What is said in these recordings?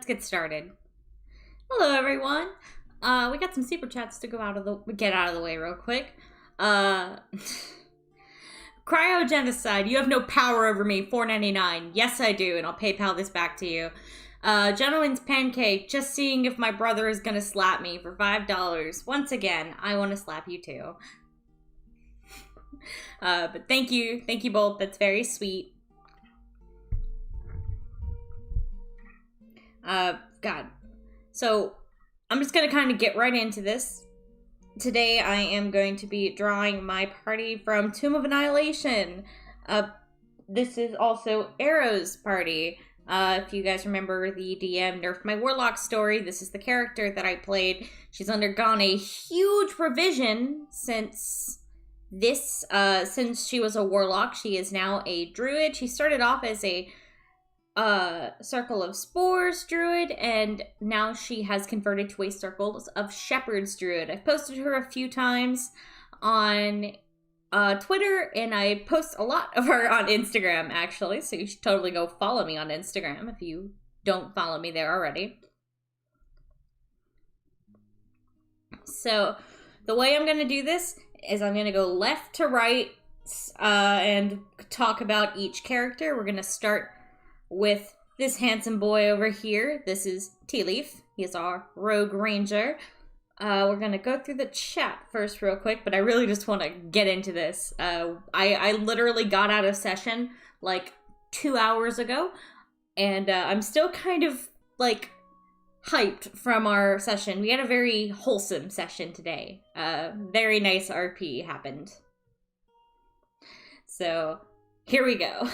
let's get started. Hello, everyone. We got some super chats to get out of the way real quick. Cryogenocide, you have no power over me, $4.99. Yes, I do, and I'll PayPal this back to you. Gentleman's Pancake, just seeing if my brother is gonna slap me for $5. Once again, I want to slap you too. But thank you both, that's very sweet. God. So, I'm just gonna kind of get right into this. Today, I am going to be drawing my party from Tomb of Annihilation. This is also Arrow's party. If you guys remember, the DM nerfed my Warlock story. This is the character that I played. She's undergone a huge revision since she was a Warlock. She is now a Druid. She started off as a Circle of Spores Druid, and now she has converted to a Circle of Shepherds Druid. I've posted her a few times on Twitter, and I post a lot of her on Instagram, actually, so you should totally go follow me on Instagram if you don't follow me there already. So, the way I'm going to do this is I'm going to go left to right and talk about each character. We're going to start with this handsome boy over here. This is Tea Leaf. He is our rogue ranger. We're gonna go through the chat first real quick, but I really just want to get into this. I literally got out of session like 2 hours ago, and I'm still kind of like hyped from our session. We had a very wholesome session today. Very nice RP happened. So here we go.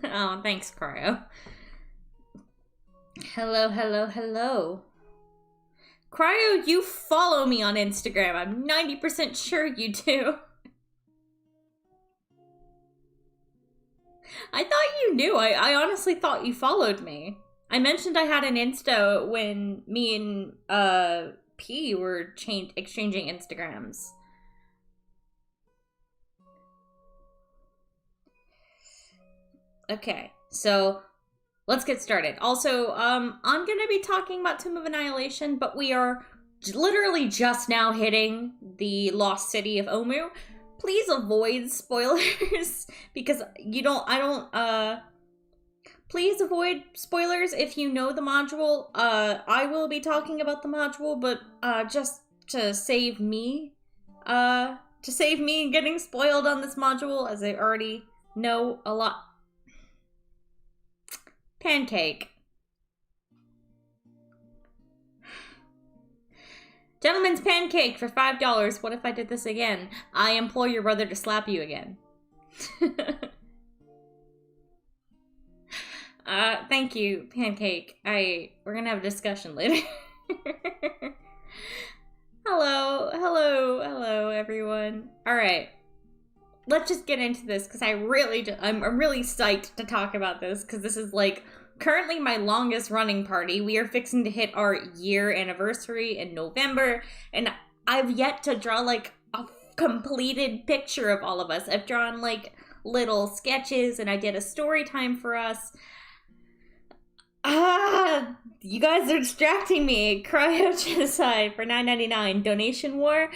Oh, thanks, Cryo. Hello. Cryo, you follow me on Instagram. I'm 90% sure you do. I thought you knew. I honestly thought you followed me. I mentioned I had an Insta when me and P were exchanging Instagrams. Okay, so let's get started. Also, I'm gonna be talking about Tomb of Annihilation, but we are literally just now hitting the lost city of Omu. Please avoid spoilers because please avoid spoilers if you know the module. I will be talking about the module, but just to save me getting spoiled on this module, as I already know a lot. Pancake. Gentleman's Pancake for $5. What if I did this again? I implore your brother to slap you again. Thank you, Pancake. We're gonna have a discussion later. Hello, everyone. Alright. Let's just get into this, because I'm really psyched to talk about this, because this is, like, currently my longest running party. We are fixing to hit our year anniversary in November, and I've yet to draw, like, a completed picture of all of us. I've drawn, like, little sketches, and I did a story time for us. You guys are distracting me. Cryogenocide for $9.99. Donation war?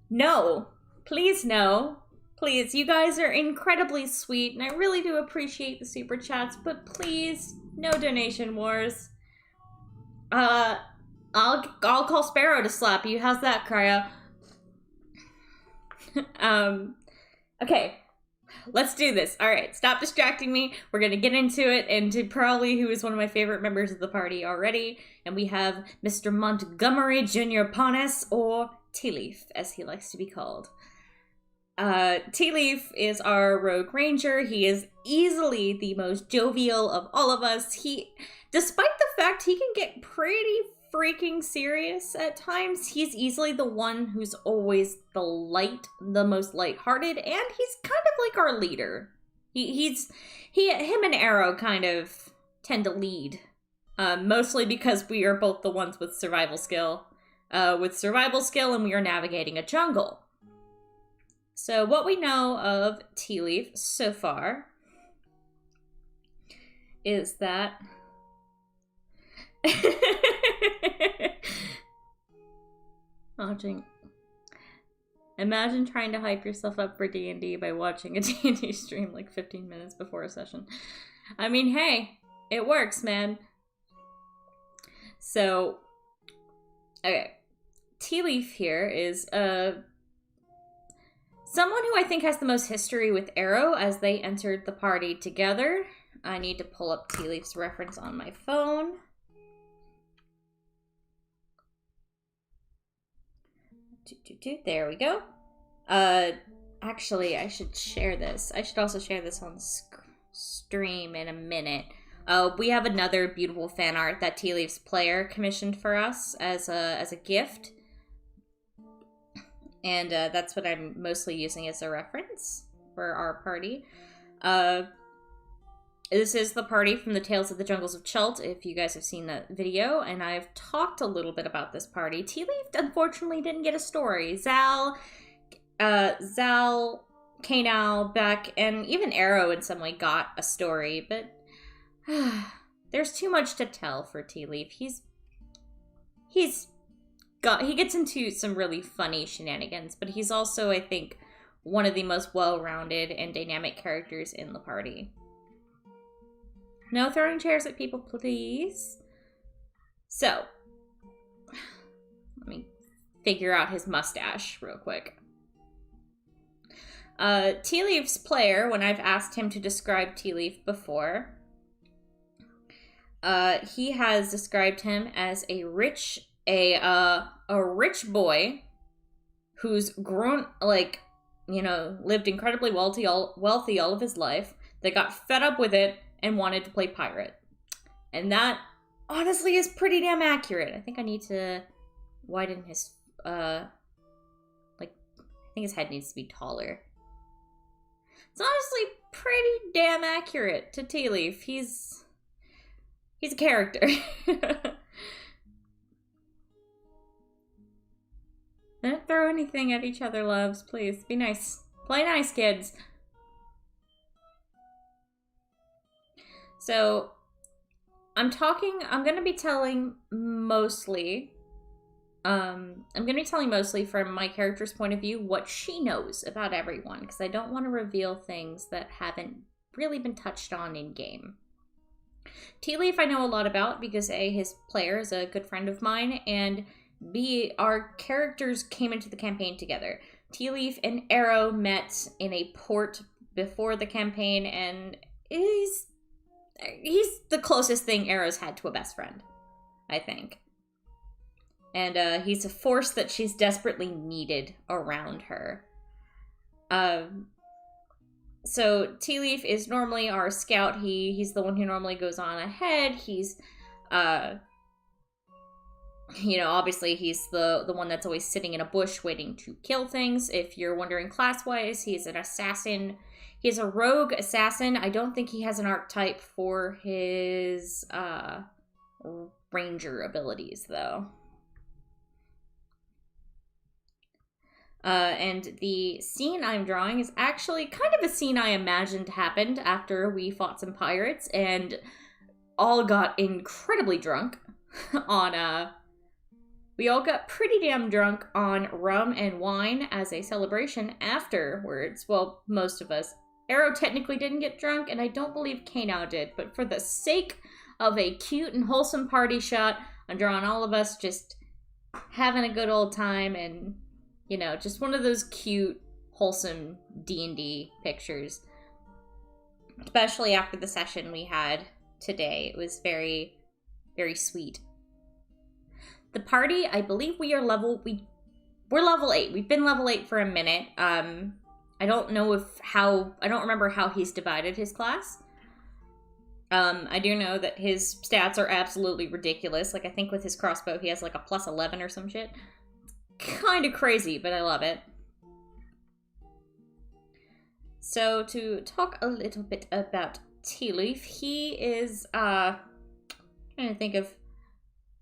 No. Please, no. Please, you guys are incredibly sweet, and I really do appreciate the super chats, but please, no donation wars. I'll call Sparrow to slap you. How's that, Cryo? Okay, let's do this. Alright, stop distracting me. We're gonna get into it, and to probably who is one of my favorite members of the party already, and we have Mr. Montgomery Jr. Panes, or Tea Leaf, as he likes to be called. Tea Leaf is our rogue ranger. He is easily the most jovial of all of us. Despite the fact he can get pretty freaking serious at times, he's easily the one who's always the most lighthearted, and he's kind of like our leader. Him and Arrow kind of tend to lead, mostly because we are both the ones with survival skill, and we are navigating a jungle. So what we know of Tea Leaf so far is that watching. Imagine trying to hype yourself up for D&D by watching a D&D stream like 15 minutes before a session. I mean, hey, it works, man. So, okay. Tea Leaf here is someone who I think has the most history with Arrow as they entered the party together. I need to pull up Tea Leaf's reference on my phone. There we go. Actually, I should share this. I should also share this on stream in a minute. We have another beautiful fan art that Tea Leaf's player commissioned for us as a gift. And that's what I'm mostly using as a reference for our party. This is the party from the Tales of the Jungles of Chult, if you guys have seen that video, and I've talked a little bit about this party. Tea Leaf, unfortunately, didn't get a story. Zell, Kano, Beck, and even Arrow in some way got a story, but there's too much to tell for Tea Leaf. He gets into some really funny shenanigans, but he's also, I think, one of the most well-rounded and dynamic characters in the party. No throwing chairs at people, please. So, let me figure out his mustache real quick. Tea Leaf's player, when I've asked him to describe Tea Leaf before, he has described him as a rich boy who's grown, lived incredibly wealthy all of his life, that got fed up with it and wanted to play pirate. And that, honestly, is pretty damn accurate. I think I need to widen his, I think his head needs to be taller. It's honestly pretty damn accurate to Tea Leaf. He's a character. Don't throw anything at each other, loves. Please, be nice. Play nice, kids. So, I'm going to be telling mostly from my character's point of view what she knows about everyone, because I don't want to reveal things that haven't really been touched on in game. Tea Leaf I know a lot about because A, his player is a good friend of mine, and B, our characters came into the campaign together. Tea Leaf and Arrow met in a port before the campaign, and he's the closest thing Arrow's had to a best friend, I think. And he's a force that she's desperately needed around her. So Tea Leaf is normally our scout. He's the one who normally goes on ahead. He's, obviously he's the one that's always sitting in a bush waiting to kill things. If you're wondering class-wise, he's an assassin. He's a rogue assassin. I don't think he has an archetype for his ranger abilities, though. And the scene I'm drawing is actually kind of a scene I imagined happened after we fought some pirates and all got incredibly drunk we all got pretty damn drunk on rum and wine as a celebration afterwards. Well, most of us. Arrow technically didn't get drunk, and I don't believe Kano did, but for the sake of a cute and wholesome party shot, I'm drawing all of us just having a good old time and, just one of those cute, wholesome D&D pictures. Especially after the session we had today. It was very, very sweet. The party, I believe we're level 8. We've been level 8 for a minute. I don't remember how he's divided his class. I do know that his stats are absolutely ridiculous. I think with his crossbow, he has a plus 11 or some shit. Kind of crazy, but I love it. So, to talk a little bit about Tea Leaf, he is, trying to think of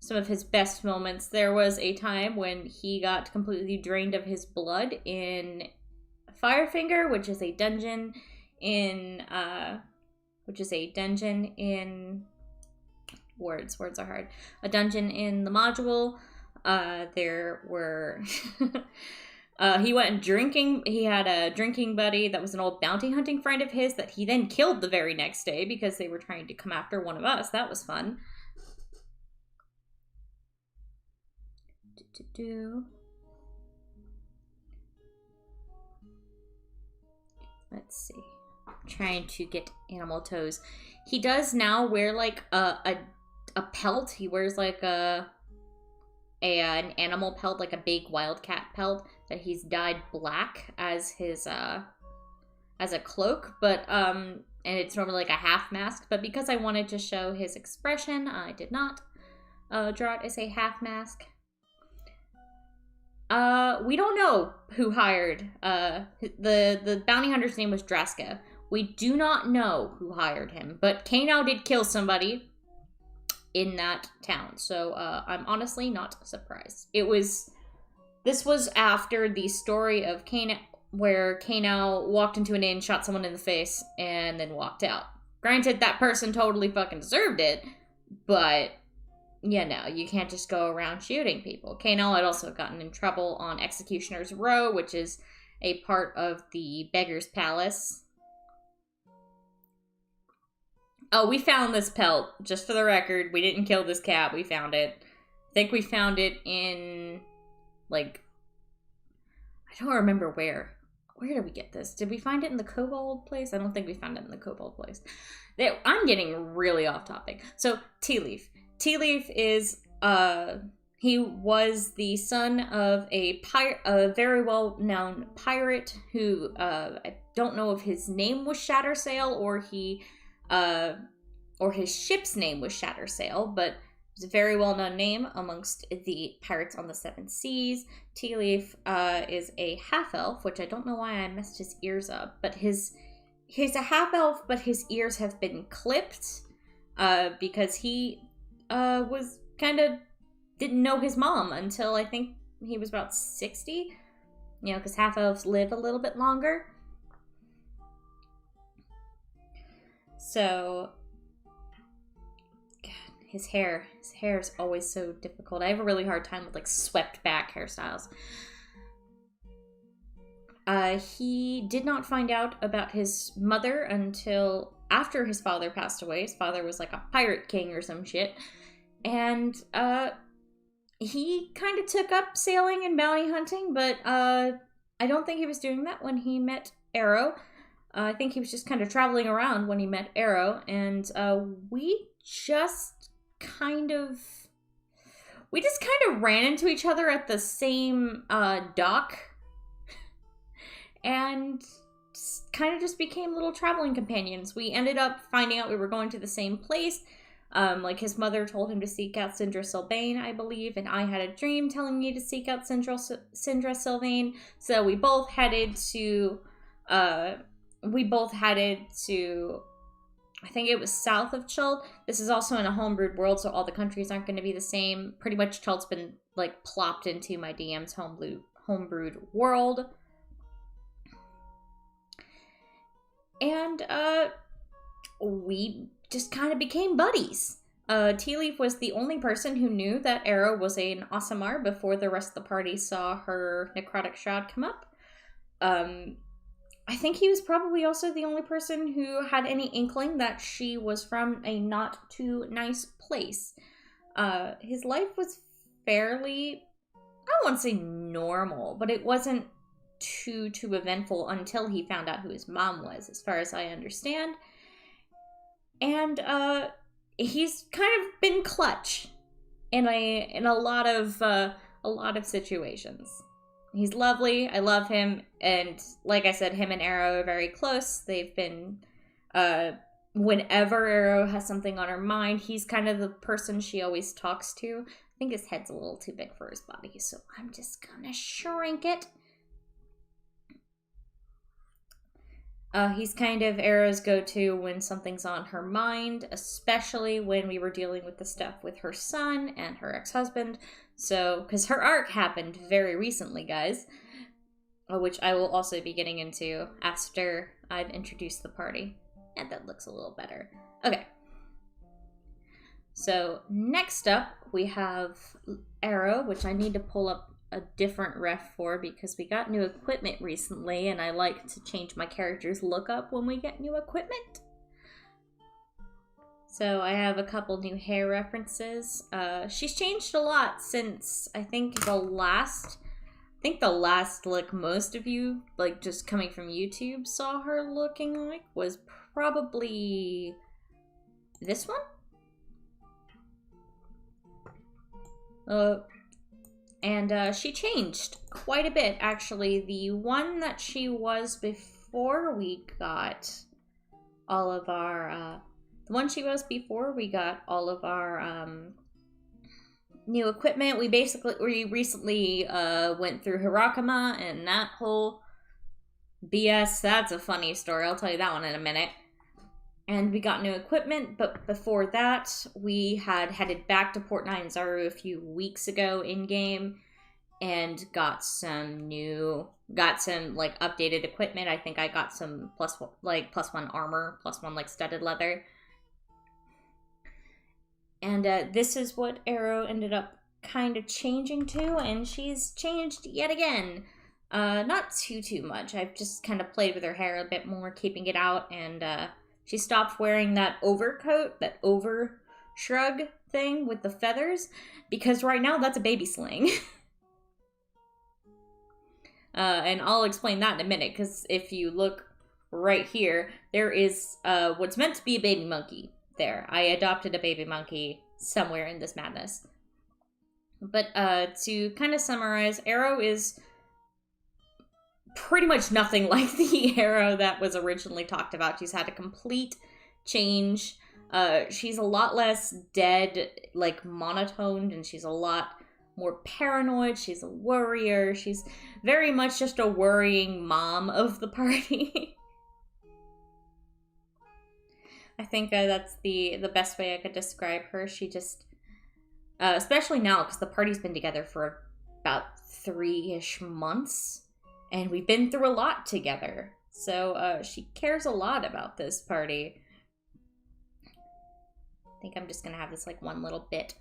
some of his best moments. There was a time when he got completely drained of his blood in Firefinger, which is a dungeon in which is a dungeon in... Words are hard. A dungeon in the module. There were... he went drinking. He had a drinking buddy that was an old bounty hunting friend of his that he then killed the very next day because they were trying to come after one of us. That was fun. Let's see. I'm trying to get animal toes. He does now wear like a pelt. He wears like an animal pelt, like a big wildcat pelt that he's dyed black as his as a cloak, but and it's normally like a half mask, but because I wanted to show his expression, I did not draw it as a half mask. We don't know who hired the bounty hunter's name was Draska. We do not know who hired him, but Kano did kill somebody in that town, so I'm honestly not surprised. This was after the story of Kano, where Kano walked into an inn, shot someone in the face, and then walked out. Granted, that person totally fucking deserved it, but yeah, no, you can't just go around shooting people. Kano had also gotten in trouble on Executioner's Row, which is a part of the Beggar's Palace. Oh, we found this pelt, just for the record. We didn't kill this cat, we found it. I think we found it in, like, I don't remember where. Where did we get this? Did we find it in the kobold place? I don't think we found it in the kobold place. I'm getting really off topic. So, Tea Leaf. Tea Leaf is, he was the son of a very well-known pirate who, I don't know if his name was Shattersail or his ship's name was Shattersail, but it was a very well-known name amongst the pirates on the Seven Seas. Tea Leaf is a half-elf, which I don't know why I messed his ears up, but he's a half-elf, but his ears have been clipped because he was kind of didn't know his mom until I think he was about 60, you know, because half-elves live a little bit longer. So, God, his hair is always so difficult. I have a really hard time with, like, swept back hairstyles. He did not find out about his mother until after his father passed away. His father was, like, a pirate king or some shit. And, he kind of took up sailing and bounty hunting, but, I don't think he was doing that when he met Arrow. I think he was just kind of traveling around when he met Arrow, and we just kind of ran into each other at the same dock, and kind of just became little traveling companions. We ended up finding out we were going to the same place. Like, his mother told him to seek out Sindra Sylvain, I believe, and I had a dream telling me to seek out Sindra Sylvain, so we both headed to, I think it was south of Chult. This is also in a homebrewed world, so all the countries aren't going to be the same. Pretty much Chult's been, like, plopped into my DM's homebrewed world. And, we just kind of became buddies. Tea Leaf was the only person who knew that Arrow was an Aasimar before the rest of the party saw her necrotic shroud come up. I think he was probably also the only person who had any inkling that she was from a not too nice place. His life was fairly, I don't want to say normal, but it wasn't too eventful until he found out who his mom was, as far as I understand. And he's kind of been clutch in a lot of situations. He's lovely. I love him. And like I said, him and Arrow are very close. They've been, whenever Arrow has something on her mind, he's kind of the person she always talks to. I think his head's a little too big for his body, so I'm just gonna shrink it. He's kind of Arrow's go-to when something's on her mind, especially when we were dealing with the stuff with her son and her ex-husband. So, because her arc happened very recently, guys, which I will also be getting into after I've introduced the party. Yeah, that looks a little better. Okay. So next up, we have Arrow, which I need to pull up a different ref for because we got new equipment recently, and I like to change my character's look up when we get new equipment. So I have a couple new hair references. She's changed a lot since I think the last look most of you, like just coming from YouTube, saw her looking like was probably this one. And she changed quite a bit, actually. The one that she was before we got all of our, new equipment, we recently went through Hirakama and that whole BS. That's a funny story. I'll tell you that one in a minute. And we got new equipment, but before that, we had headed back to Port Nine Zaru a few weeks ago in-game and got some like updated equipment. I think I got some plus one armor, plus one like studded leather. And this is what Arrow ended up kind of changing to, and she's changed yet again. Not too much. I've just kind of played with her hair a bit more, keeping it out, and she stopped wearing that overcoat, that over shrug thing with the feathers, because right now that's a baby sling. And I'll explain that in a minute, because if you look right here, there is what's meant to be a baby monkey there. I adopted a baby monkey somewhere in this madness. But to kind of summarize, Arrow is pretty much nothing like the Arrow that was originally talked about. She's had a complete change. She's a lot less dead, like monotoned, and she's a lot more paranoid. She's a worrier. She's very much just a worrying mom of the party. I think that's the best way I could describe her. She just, especially now, because the party's been together for about 3-ish months. And we've been through a lot together. So she cares a lot about this party. I think I'm just going to have this like one little bit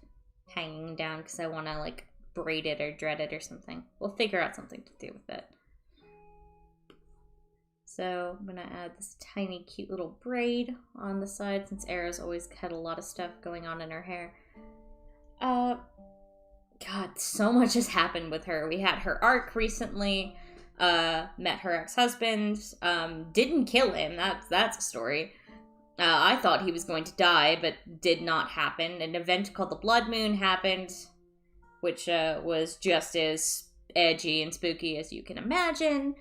hanging down because I want to like braid it or dread it or something. We'll figure out something to do with it. So I'm going to add this tiny cute little braid on the side since Arrow's always had a lot of stuff going on in her hair. God, so much has happened with her. We had her arc recently. Met her ex-husband, didn't kill him, that's a story. I thought he was going to die, but did not happen. An event called the Blood Moon happened, which was just as edgy and spooky as you can imagine.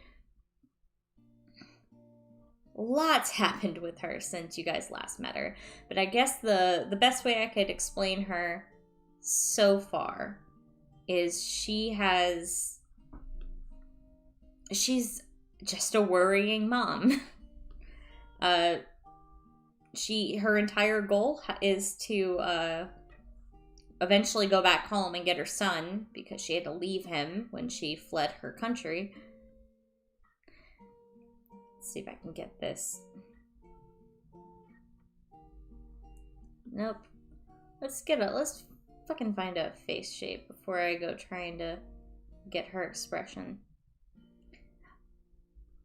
Lots happened with her since you guys last met her, but I guess the best way I could explain her so far is she's just a worrying mom. Her entire goal is to eventually go back home and get her son because she had to leave him when she fled her country. Let's see if I can get this. Nope. Let's fucking find a face shape before I go trying to get her expression.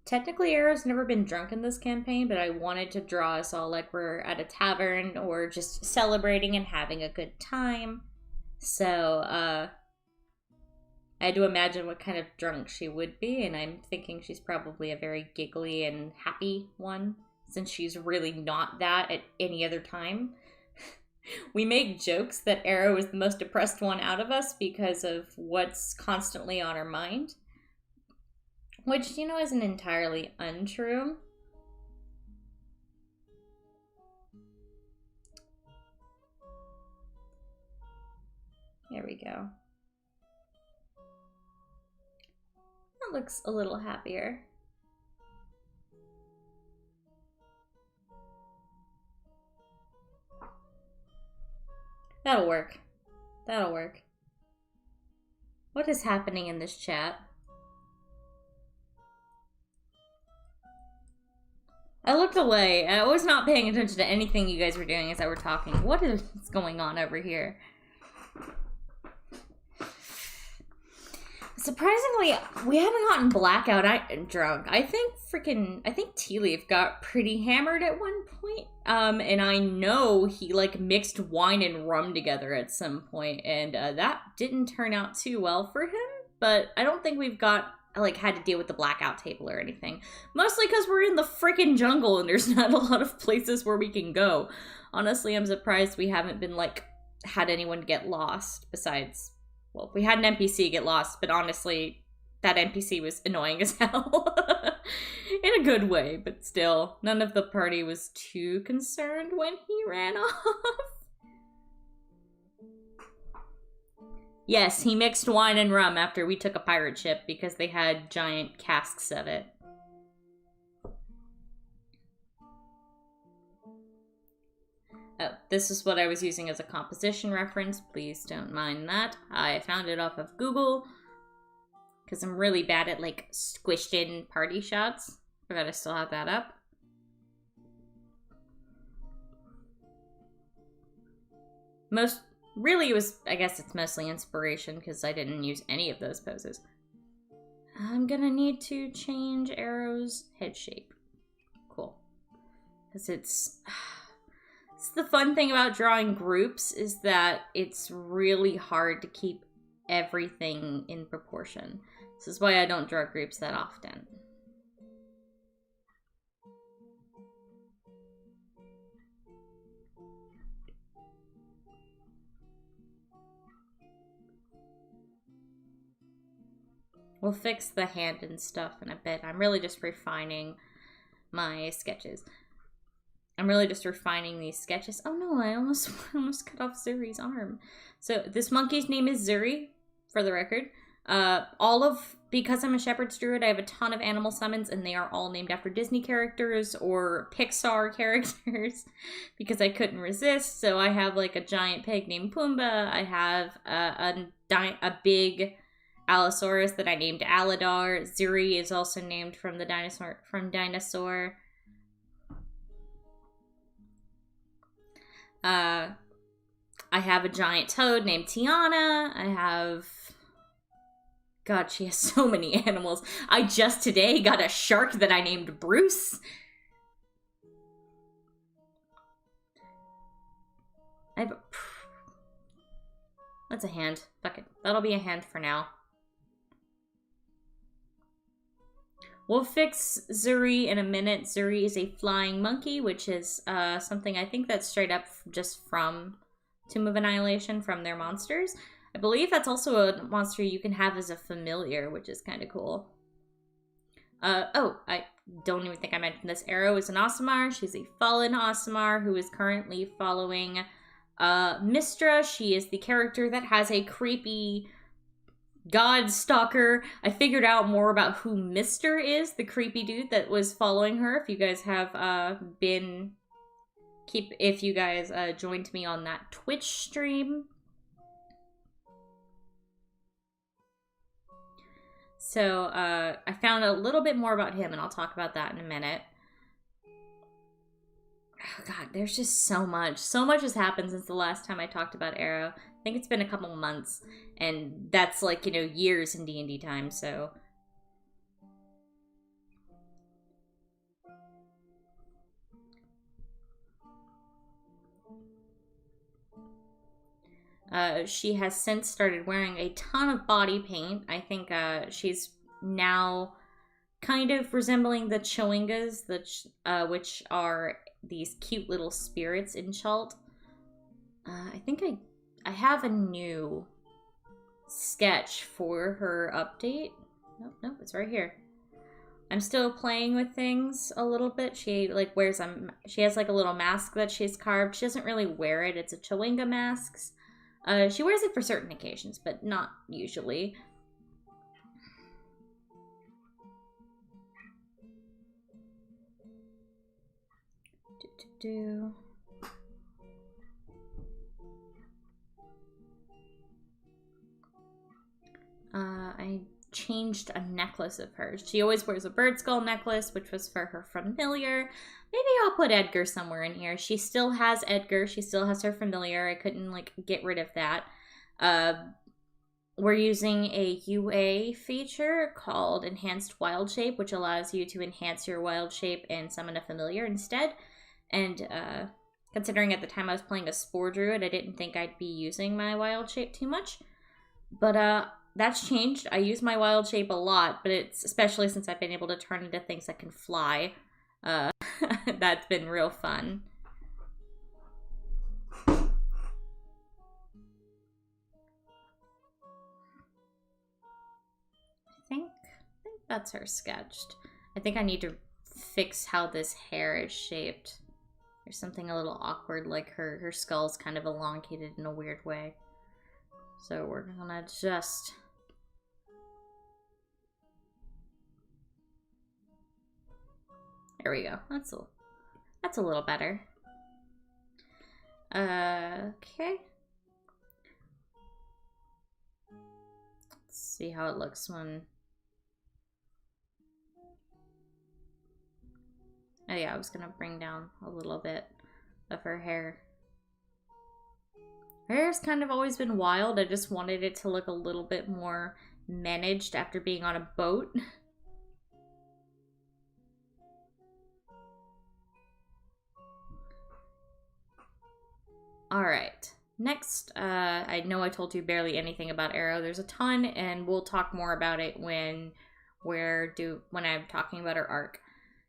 Technically, Arrow's never been drunk in this campaign, but I wanted to draw us all like we're at a tavern or just celebrating and having a good time. So, I had to imagine what kind of drunk she would be, and I'm thinking she's probably a very giggly and happy one, since she's really not that at any other time. We make jokes that Arrow is the most depressed one out of us because of what's constantly on her mind. Which, isn't entirely untrue. There we go. That looks a little happier. That'll work. That'll work. What is happening in this chat? I looked away. I was not paying attention to anything you guys were doing as I were talking. What is going on over here? Surprisingly, we haven't gotten blackout drunk. I think Tea Leaf got pretty hammered at one point. And I know he like mixed wine and rum together at some point, and that didn't turn out too well for him. But I don't think we've got like had to deal with the blackout table or anything. Mostly because we're in the freaking jungle and there's not a lot of places where we can go. Honestly, I'm surprised we haven't been like had anyone get lost besides. Well, we had an NPC get lost, but honestly, that NPC was annoying as hell. In a good way, but still, none of the party was too concerned when he ran off. Yes, he mixed wine and rum after we took a pirate ship because they had giant casks of it. Oh, this is what I was using as a composition reference. Please don't mind that. I found it off of Google because I'm really bad at like squished in party shots. Forgot I still have that up. Really, I guess it's mostly inspiration because I didn't use any of those poses. I'm gonna need to change Arrow's head shape. Cool. Because it's the fun thing about drawing groups is that it's really hard to keep everything in proportion. This is why I don't draw groups that often. We'll fix the hand and stuff in a bit. I'm really just refining my sketches. I'm really just refining these sketches. Oh no, I almost cut off Zuri's arm. So this monkey's name is Zuri, for the record. Because I'm a shepherd's druid, I have a ton of animal summons, and they are all named after Disney characters or Pixar characters, because I couldn't resist. So I have like a giant pig named Pumbaa. I have a big Allosaurus that I named Aladar. Zuri is also named from the dinosaur. I have a giant toad named Tiana. I have... God, she has so many animals. I just today got a shark that I named Bruce. That's a hand. Fuck it. That'll be a hand for now. We'll fix Zuri in a minute. Zuri is a flying monkey, which is something I think that's straight up just from Tomb of Annihilation, from their monsters. I believe that's also a monster you can have as a familiar, which is kind of cool. I don't even think I mentioned this. Arrow is an Aasimar. She's a fallen Aasimar who is currently following Mistra. She is the character that has a creepy god stalker. I figured out more about who Mr. is, the creepy dude that was following her. If you guys have joined me on that Twitch stream. So I found a little bit more about him, and I'll talk about that in a minute. Oh god, there's just so much. So much has happened since the last time I talked about Arrow. I think it's been a couple months, and that's like, years in D&D time, so... she has since started wearing a ton of body paint. I think she's now kind of resembling the Chewingas, which are these cute little spirits in Chult. I think I have a new sketch for her update. Nope, it's right here. I'm still playing with things a little bit. She she has like a little mask that she's carved. She doesn't really wear it. It's a Chewinga mask. She wears it for certain occasions, but not usually. I changed a necklace of hers. She always wears a bird skull necklace, which was for her familiar. Maybe I'll put Edgar somewhere in here. She still has Edgar. She still has her familiar. I couldn't, like, get rid of that. We're using a UA feature called Enhanced Wild Shape, which allows you to enhance your wild shape and summon a familiar instead. And considering at the time I was playing a Spore Druid, I didn't think I'd be using my wild shape too much. But that's changed. I use my wild shape a lot, but it's especially since I've been able to turn into things that can fly. That's been real fun. I think that's her sketched. I think I need to fix how this hair is shaped. There's something a little awkward, like her skull's kind of elongated in a weird way. So we're gonna just... There we go. That's a little better. Okay. Let's see how it looks when... Oh yeah, I was gonna bring down a little bit of her hair. Her hair's kind of always been wild. I just wanted it to look a little bit more managed after being on a boat. Alright. Next, I know I told you barely anything about Arrow. There's a ton, and we'll talk more about it when I'm talking about her arc.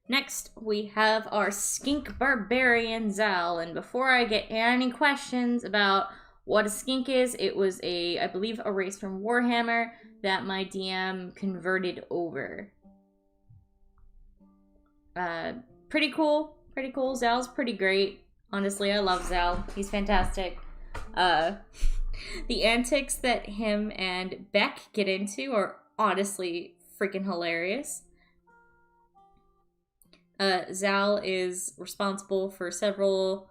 Next, we have our skink barbarian Zell, and before I get any questions about what a skink is, it was I believe a race from Warhammer that my DM converted over. Pretty cool. Zell's pretty great. Honestly, I love Zell. He's fantastic. The antics that him and Beck get into are honestly freaking hilarious. Zell is responsible for several,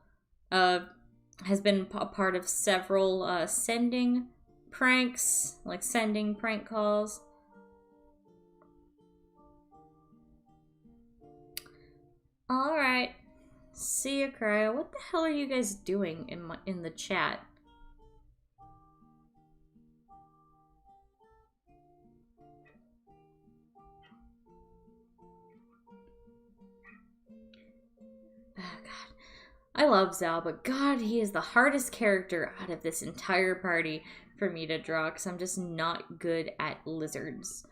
has been a part of several sending pranks, like sending prank calls. Alright. See ya, Cryo. What the hell are you guys doing in the chat? Oh, God. I love Zell, but God, he is the hardest character out of this entire party for me to draw, because I'm just not good at lizards.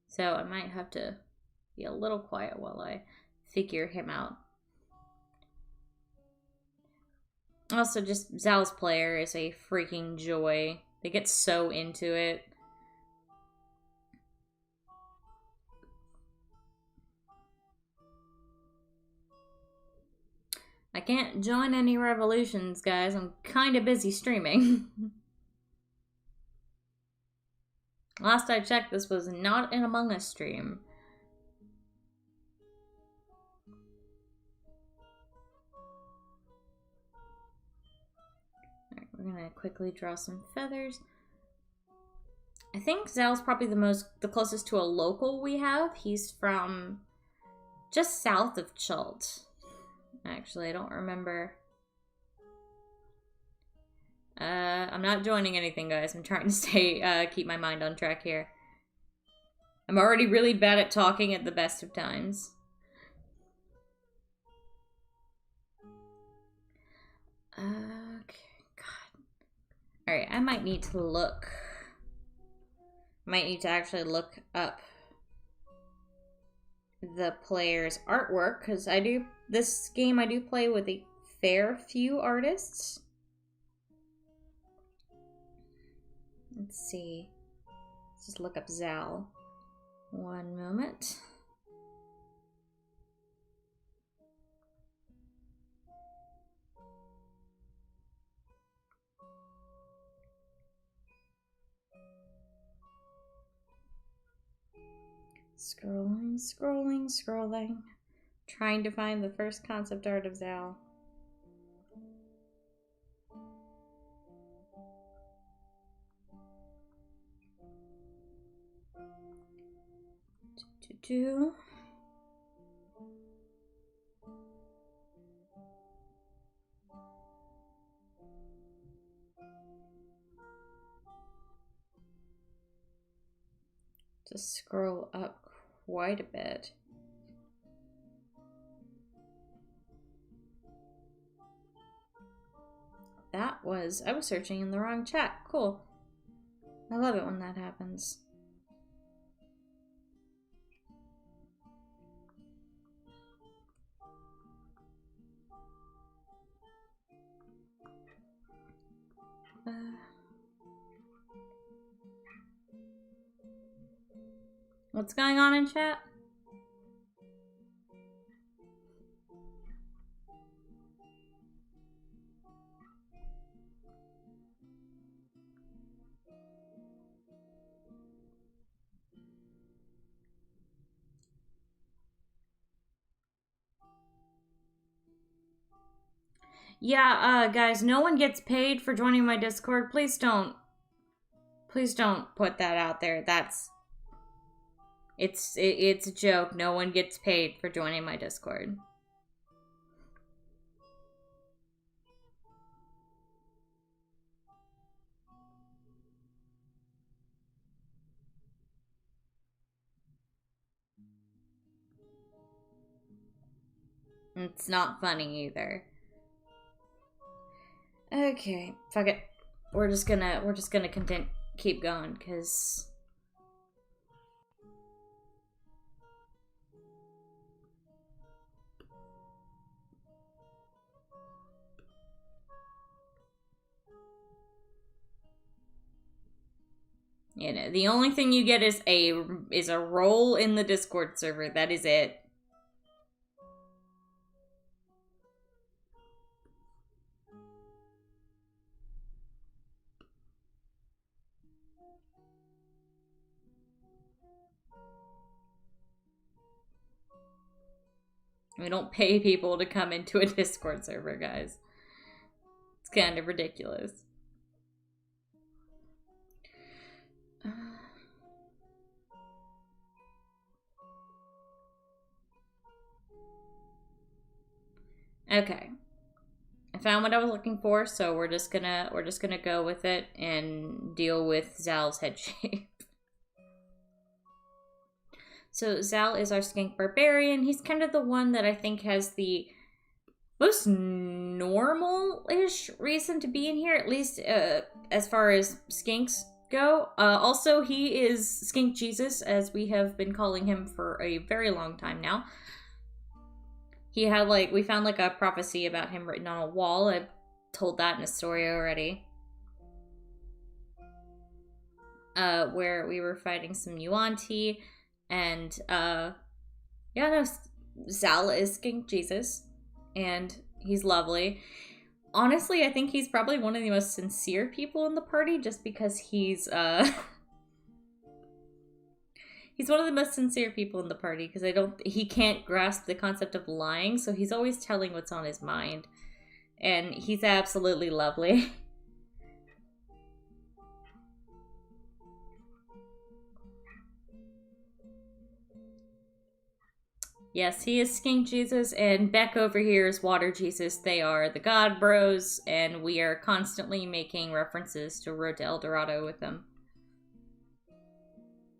So I might have to be a little quiet while I figure him out. Also, just Zell's player is a freaking joy. They get so into it. I can't join any revolutions, guys. I'm kind of busy streaming. Last I checked, this was not an Among Us stream. Alright, we're gonna quickly draw some feathers. I think Zell's probably the closest to a local we have. He's from just south of Chult. Actually, I don't remember. I'm not joining anything, guys. I'm trying to keep my mind on track here. I'm already really bad at talking at the best of times. Okay, God. Alright, I might need to look. Might need to actually look up the player's artwork, because this game I do play with a fair few artists. Let's see. Let's just look up Zell. One moment. Scrolling. Trying to find the first concept art of Zell. do. Just scroll up quite a bit. I was searching in the wrong chat. Cool. I love it when that happens. What's going on in chat? Yeah, guys, no one gets paid for joining my Discord. Please don't put that out there. It's a joke. No one gets paid for joining my Discord. It's not funny either. Okay, fuck it. We're just gonna keep going, cause you know, the only thing you get is a role in the Discord server. That is it. We don't pay people to come into a Discord server, guys. It's kind of ridiculous. Okay. I found what I was looking for, so we're just gonna go with it and deal with Zell's head shape. So Zell is our skink barbarian. He's kind of the one that I think has the most normal-ish reason to be in here, at least as far as skinks go. Also, he is Skink Jesus, as we have been calling him for a very long time now. He had, we found, a prophecy about him written on a wall. I've told that in a story already. Where we were fighting some Yuan-Ti, and, Zell is Skink Jesus, and he's lovely. Honestly, I think he's probably one of the most sincere people in the party, just because he's he's one of the most sincere people in the party, because he can't grasp the concept of lying, so he's always telling what's on his mind. And he's absolutely lovely. Yes, he is Skink Jesus, and Beck over here is Water Jesus. They are the God Bros, and we are constantly making references to Road to El Dorado with them.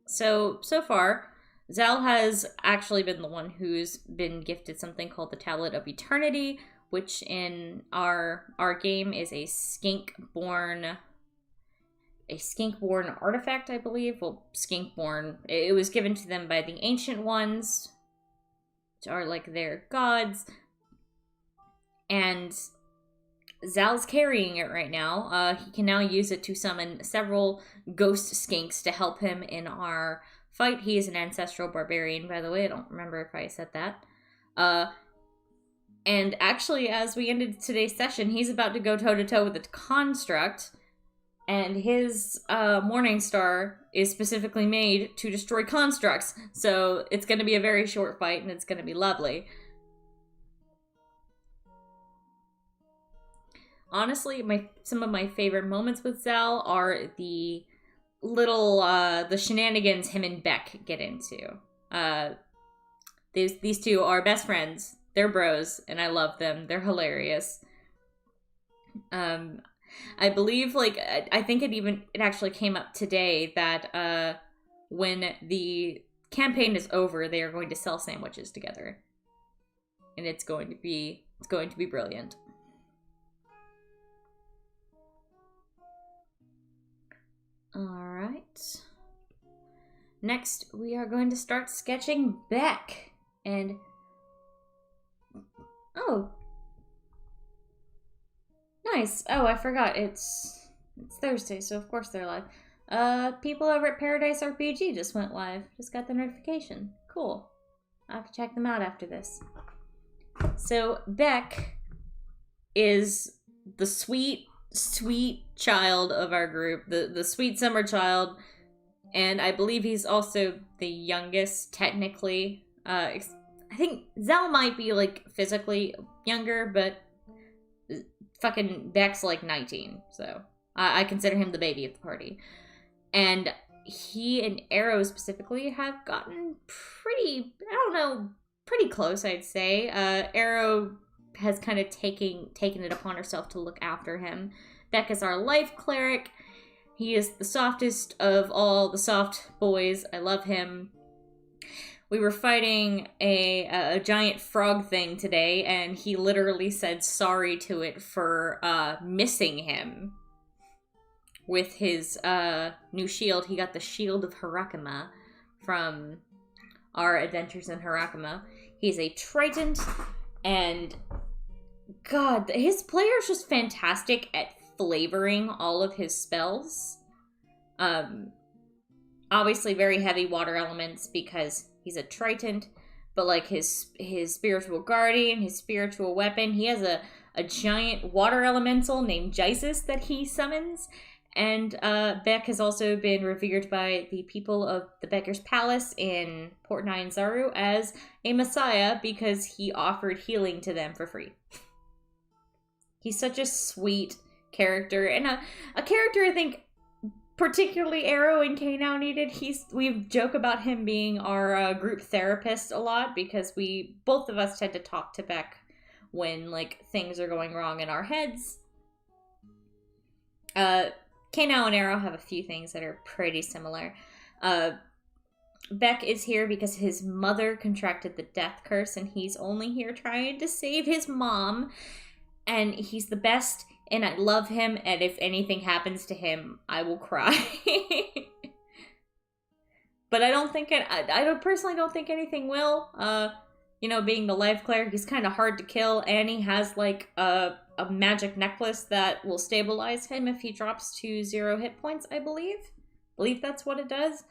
So far, Zell has actually been the one who's been gifted something called the Tablet of Eternity, which in our game is a skink-born artifact, I believe. Well, skink-born. It was given to them by the Ancient Ones, which are their gods. And Zal's carrying it right now. He can now use it to summon several ghost skinks to help him in our fight. He is an ancestral barbarian, by the way. I don't remember if I said that. And actually, as we ended today's session, he's about to go toe-to-toe with the construct. And his Morning Star is specifically made to destroy constructs. So it's going to be a very short fight, and it's going to be lovely. Honestly, some of my favorite moments with Zell are the little the shenanigans him and Beck get into. These two are best friends. They're bros, and I love them. They're hilarious. I believe, like, I think it actually came up today that when the campaign is over, they are going to sell sandwiches together, and it's going to be brilliant. All right. Next, we are going to start sketching Beck, and oh, nice. Oh, I forgot. It's Thursday, so of course they're live. People over at Paradise RPG just went live. Just got the notification. Cool. I'll have to check them out after this. So, Beck is the sweet child of our group. The sweet summer child. And I believe he's also the youngest, technically. I think Zell might be, like, physically younger, but fucking Beck's, like, 19. So, I consider him the baby of the party. And he and Arrow specifically have gotten pretty close, I'd say. Arrow has kind of taken it upon herself to look after him. Beck is our life cleric. He is the softest of all the soft boys. I love him. We were fighting a giant frog thing today, and he literally said sorry to it for missing him. With his new shield, he got the Shield of Harakama from our adventures in Harakama. He's a Triton, and God, his player is just fantastic at flavoring all of his spells. Obviously very heavy water elements because he's a Triton, but like his spiritual guardian, his spiritual weapon, he has a giant water elemental named Jisus that he summons. And Beck has also been revered by the people of the Becker's Palace in Port Nyanzaru as a messiah because he offered healing to them for free. He's such a sweet character, and a character I think particularly Arrow and Kano needed. We joke about him being our group therapist a lot because both of us tend to talk to Beck when like things are going wrong in our heads. Kano and Arrow have a few things that are pretty similar. Beck is here because his mother contracted the death curse, and he's only here trying to save his mom. And he's the best, and I love him, and if anything happens to him, I will cry. But I personally don't think anything will. Being the life cleric, he's kind of hard to kill, and he has, like, a magic necklace that will stabilize him if he drops to 0 hit points, I believe. I believe that's what it does.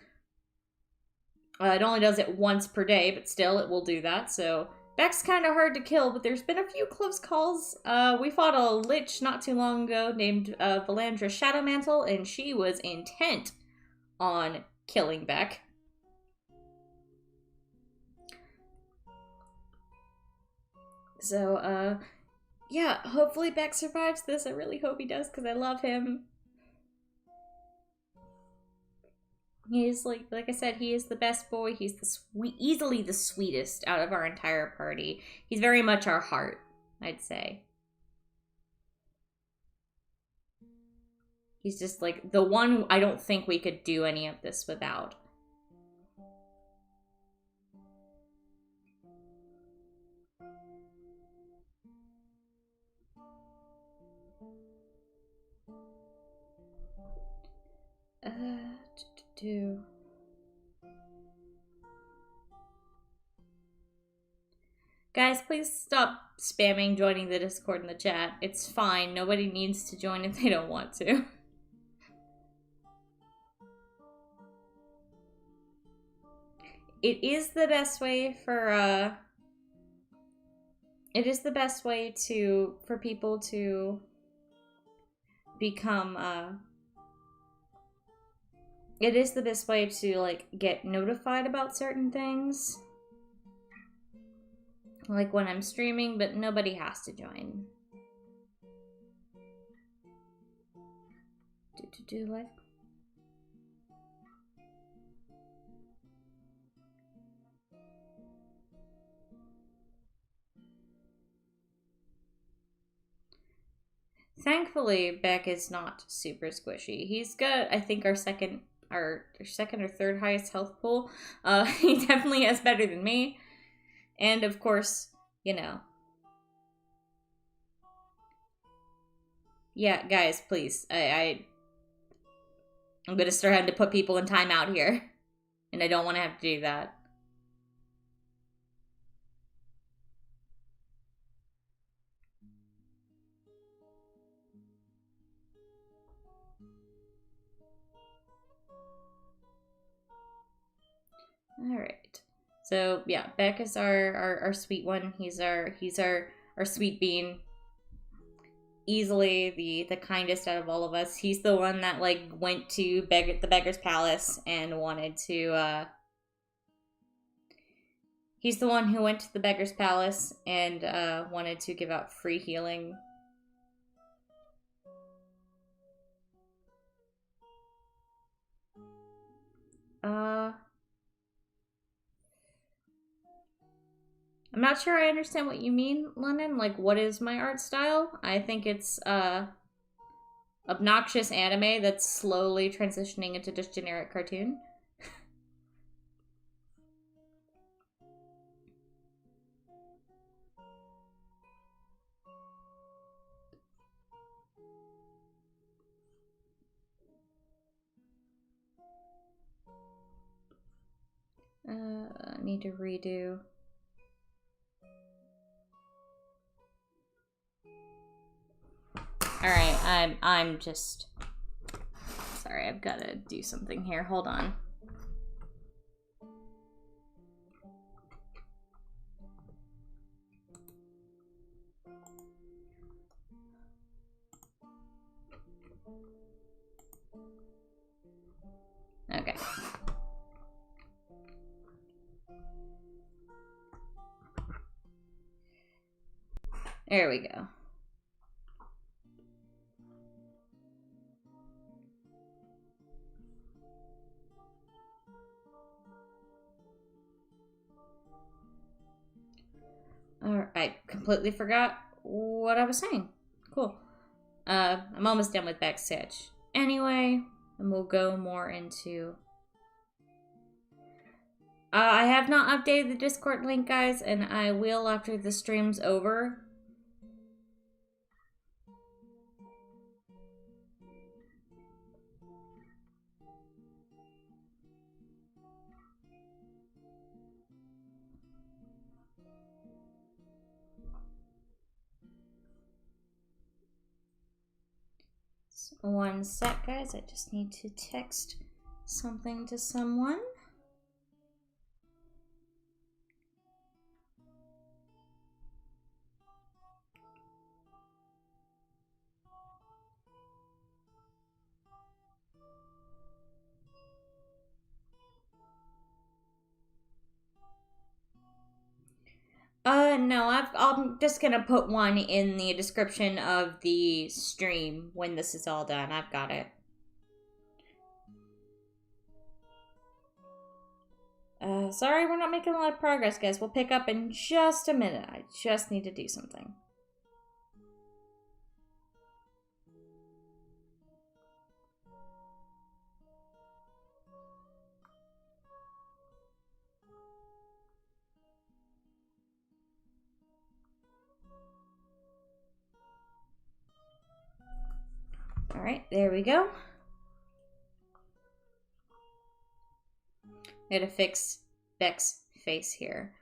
It only does it once per day, but still, it will do that, so Beck's kind of hard to kill, but there's been a few close calls. We fought a lich not too long ago named Valandra Shadowmantle, and she was intent on killing Beck. So, yeah, hopefully Beck survives this. I really hope he does, because I love him. He's, like I said, he is the best boy. He's easily the sweetest out of our entire party. He's very much our heart, I'd say. He's just, like, the one I don't think we could do any of this without. Guys, please stop spamming joining the Discord in the chat. It's fine. Nobody needs to join if they don't want to. It is the best way for for people to become it is the best way to, like, get notified about certain things. Like when I'm streaming, but nobody has to join. Like. Thankfully, Beck is not super squishy. He's got, I think, our second or third highest health pool. He definitely has better than me. And of course, you know. Yeah, guys, please. I'm gonna start having to put people in timeout here. And I don't want to have to do that. Alright. So yeah, Beck is our sweet one. He's our sweet bean. Easily the kindest out of all of us. He's the one that like went to the beggar's palace and wanted to he's the one who went to the beggar's palace and wanted to give out free healing. I'm not sure I understand what you mean, Lennon. Like, what is my art style? I think it's obnoxious anime that's slowly transitioning into just generic cartoon. I need to redo. All right, I'm just sorry. I've got to do something here. Hold on. Okay. There we go. Alright, I completely forgot what I was saying. Cool. I'm almost done with Beck's sketch. Anyway, and we'll go more into... I have not updated the Discord link, guys, and I will after the stream's over. One sec, guys. I just need to text something to someone. No, I'm just gonna put one in the description of the stream when this is all done. I've got it. Sorry we're not making a lot of progress, guys. We'll pick up in just a minute. I just need to do something. Alright, there we go. I gotta fix Beck's face here.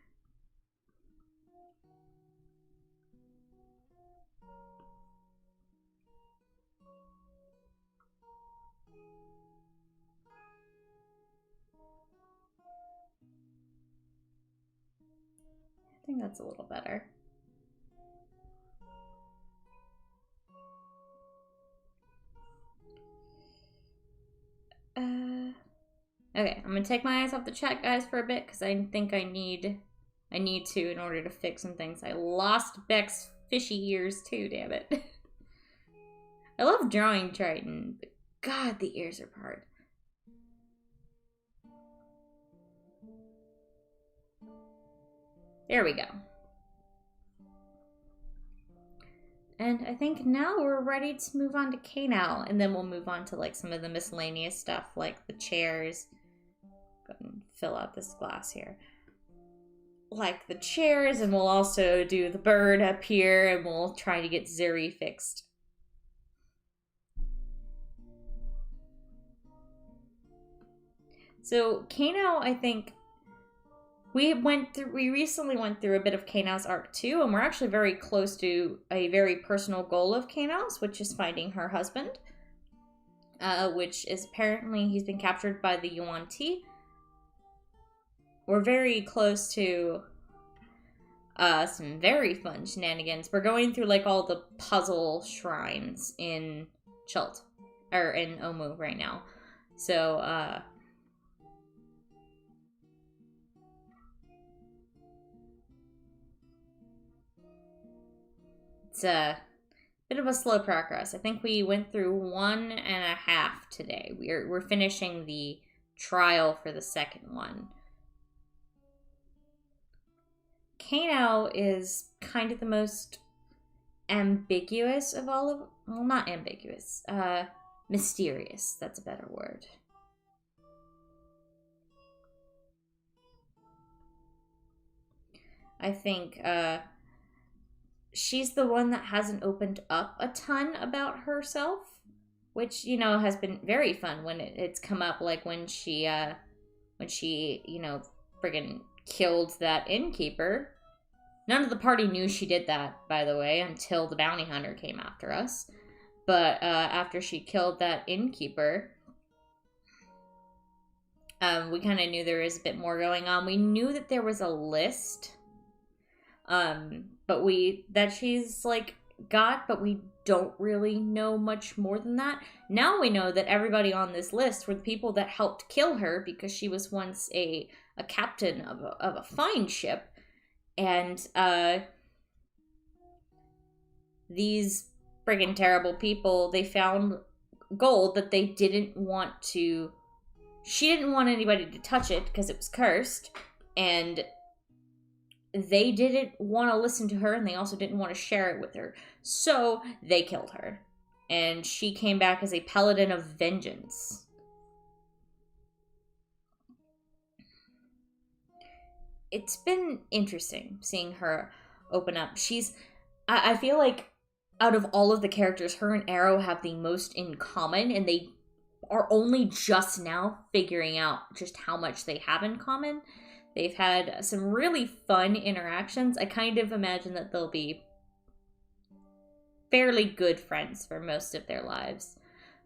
I think that's a little better. Okay, I'm gonna take my eyes off the chat, guys, for a bit, because I think I need to in order to fix some things. I lost Beck's fishy ears, too, damn it. I love drawing Triton, but God, the ears are hard. There we go. And I think now we're ready to move on to Kano, and then we'll move on to like some of the miscellaneous stuff, like the chairs. Go ahead and fill out this glass here. Like the chairs, and we'll also do the bird up here, and we'll try to get Zeri fixed. So Kano, I think we recently went through a bit of Kano's arc too, and we're actually very close to a very personal goal of Kano's, which is finding her husband, which is apparently he's been captured by the Yuan Ti. We're very close to some very fun shenanigans. We're going through like all the puzzle shrines in Chult, or in Omu right now. So, it's a bit of a slow progress. I think we went through 1.5 today. We're finishing the trial for the second one. Kano is kind of the most ambiguous of all of... Well, not ambiguous. Mysterious. That's a better word. I think, she's the one that hasn't opened up a ton about herself, which, you know, has been very fun when it's come up, like when she, you know, friggin' killed that innkeeper. None of the party knew she did that, by the way, until the bounty hunter came after us. But after she killed that innkeeper, we kind of knew there was a bit more going on. We knew that there was a list, but she's like got, but we don't really know much more than that. Now we know that everybody on this list were the people that helped kill her, because she was once a captain of a fine ship. And these friggin' terrible people, they found gold that they didn't want to... She didn't want anybody to touch it because it was cursed. And they didn't want to listen to her, and they also didn't want to share it with her. So they killed her. And she came back as a paladin of vengeance. It's been interesting seeing her open up. I feel like out of all of the characters, her and Arrow have the most in common, and they are only just now figuring out just how much they have in common. They've had some really fun interactions. I kind of imagine that they'll be fairly good friends for most of their lives.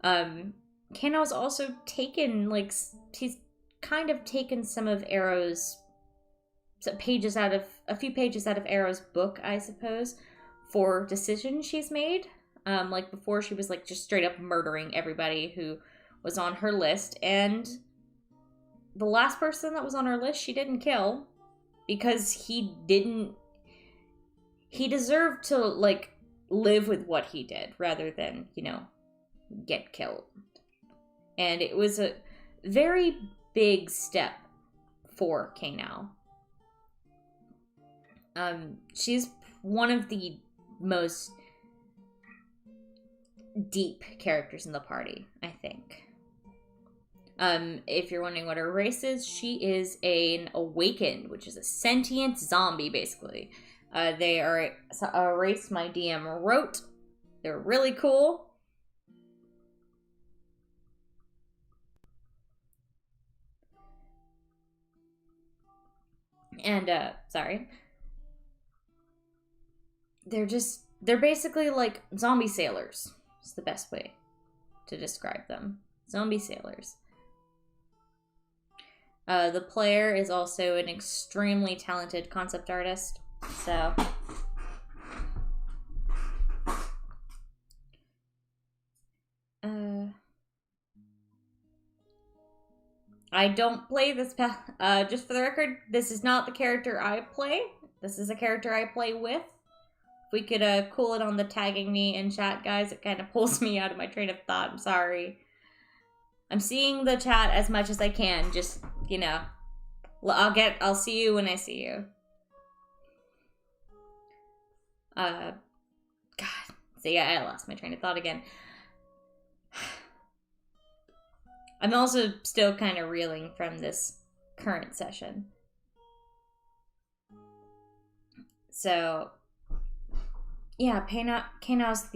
Kano's also taken, like, he's kind of taken some of Arrow's a few pages out of Arrow's book, I suppose, for decisions she's made. Like before, she was like just straight up murdering everybody who was on her list, and the last person that was on her list she didn't kill because he deserved to like live with what he did rather than, you know, get killed. And it was a very big step for Kano. She's one of the most deep characters in the party, I think. If you're wondering what her race is, she is an awakened, which is a sentient zombie, basically. They are a race my DM wrote. They're really cool. And, sorry. They're basically like zombie sailors. It's the best way to describe them. Zombie sailors. The player is also an extremely talented concept artist. So I don't play this just for the record, this is not the character I play. This is a character I play with. If we could cool it on the tagging me in chat, guys. It kind of pulls me out of my train of thought. I'm sorry. I'm seeing the chat as much as I can. Just, you know, I'll see you when I see you. God, So yeah, I lost my train of thought again. I'm also still kind of reeling from this current session. So, yeah, Kano's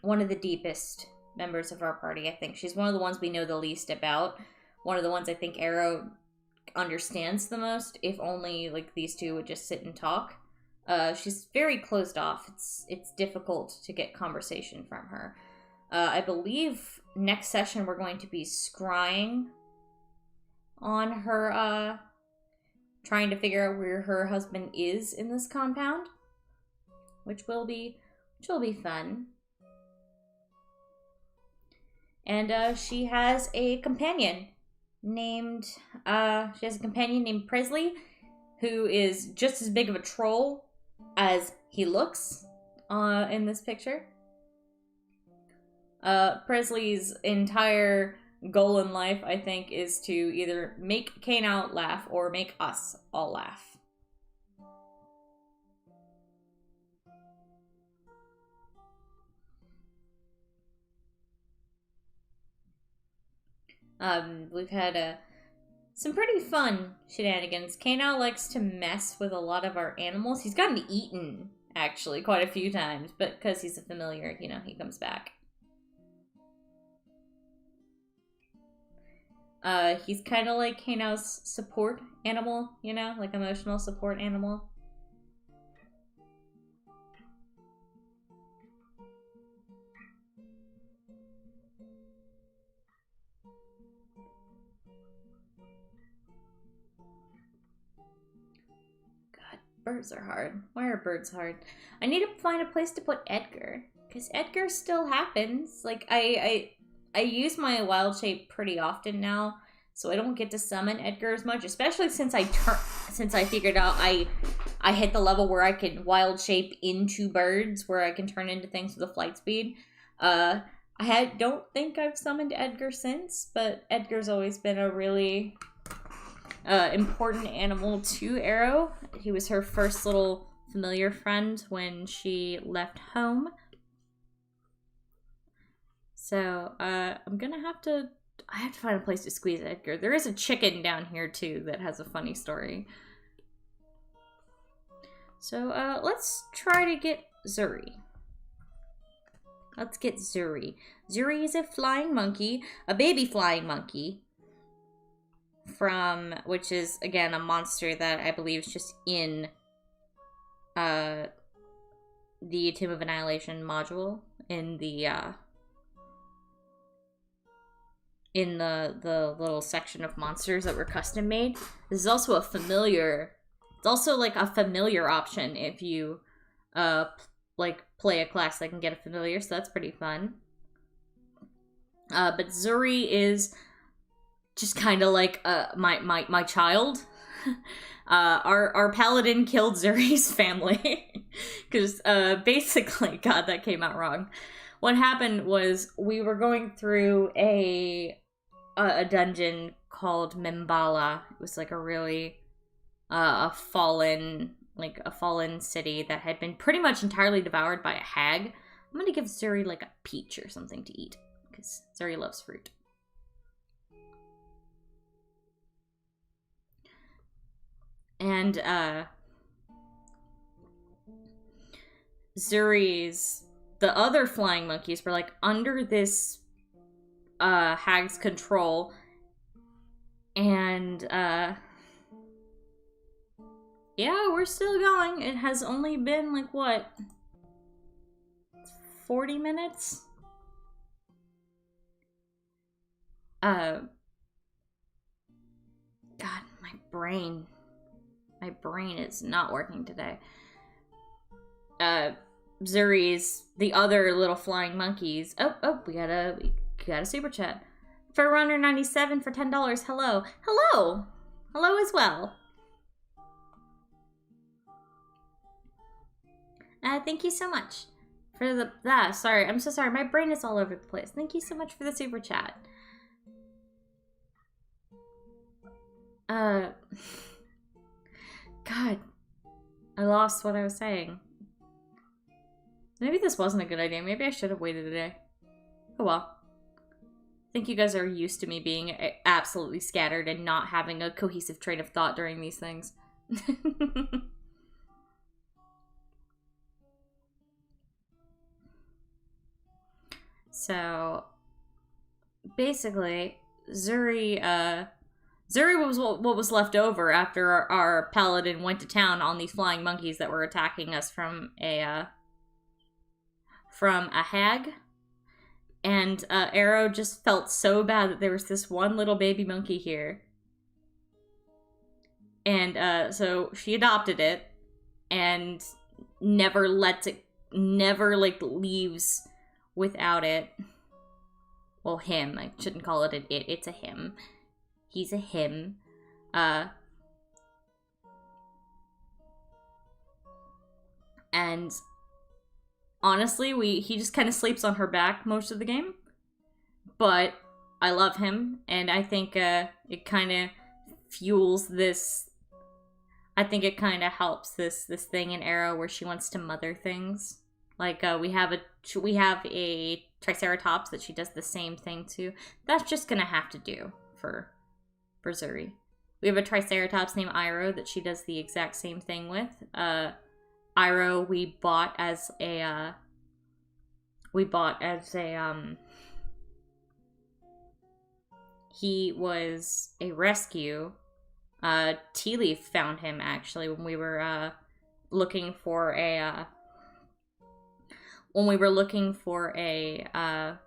one of the deepest members of our party, I think. She's one of the ones we know the least about. One of the ones I think Arrow understands the most, if only, like, these two would just sit and talk. She's very closed off. It's difficult to get conversation from her. I believe next session we're going to be scrying on her, trying to figure out where her husband is in this compound, which will be fun. And she has a companion named Presley, who is just as big of a troll as he looks in this picture. Presley's entire goal in life, I think, is to either make Kano laugh or make us all laugh. We've had some pretty fun shenanigans. Kano likes to mess with a lot of our animals. He's gotten eaten, actually, quite a few times, but because he's a familiar, he comes back. He's kind of like Kano's support animal, like emotional support animal. God, birds are hard. Why are birds hard? I need to find a place to put Edgar, because Edgar still happens. Like, I use my wild shape pretty often now, so I don't get to summon Edgar as much, especially since I figured out I hit the level where I can wild shape into birds, where I can turn into things with a flight speed. Don't think I've summoned Edgar since, but Edgar's always been a really important animal to Arrow. He was her first little familiar friend when she left home. So, I'm gonna have to find a place to squeeze Edgar. There is a chicken down here, too, that has a funny story. So, let's try to get Zuri. Let's get Zuri. Zuri is a flying monkey, a baby flying monkey, which is, again, a monster that I believe is just in, the Tomb of Annihilation module, in the little section of monsters that were custom made. This is also a familiar. It's also like a familiar option if you play a class that can get a familiar, so that's pretty fun. But Zuri is just kind of like my child. Our paladin killed Zuri's family because basically, God, that came out wrong. What happened was we were going through a dungeon called Mimbala. It was like a really a fallen city that had been pretty much entirely devoured by a hag. I'm gonna give Zuri like a peach or something to eat because Zuri loves fruit. And the other flying monkeys were like under this hag's control, and yeah, we're still going. It has only been like what, 40 minutes? God, my brain is not working today. Zuri's the other little flying monkeys. Oh, we got a super chat. Forerunner 97 for $10. Hello as well. Thank you so much for sorry, I'm so sorry. My brain is all over the place. Thank you so much for the super chat. God, I lost what I was saying. Maybe this wasn't a good idea. Maybe I should have waited a day. Oh well. I think you guys are used to me being absolutely scattered and not having a cohesive train of thought during these things. So, basically, Zuri was what was left over after our paladin went to town on these flying monkeys that were attacking us from a hag. And Arrow just felt so bad that there was this one little baby monkey here. And so she adopted it and never leaves without it. Well, him. I shouldn't call it an it. It's a him. He's a him. And honestly, he just kind of sleeps on her back most of the game. But I love him, and I think it kind of fuels this. I think it kind of helps this thing in Arrow where she wants to mother things. Like we have a Triceratops that she does the same thing to. That's just gonna have to do for Zuri. We have a Triceratops named Iroh that she does the exact same thing with. Iroh we bought as a he was a rescue. Tea Leaf found him actually when we were looking for a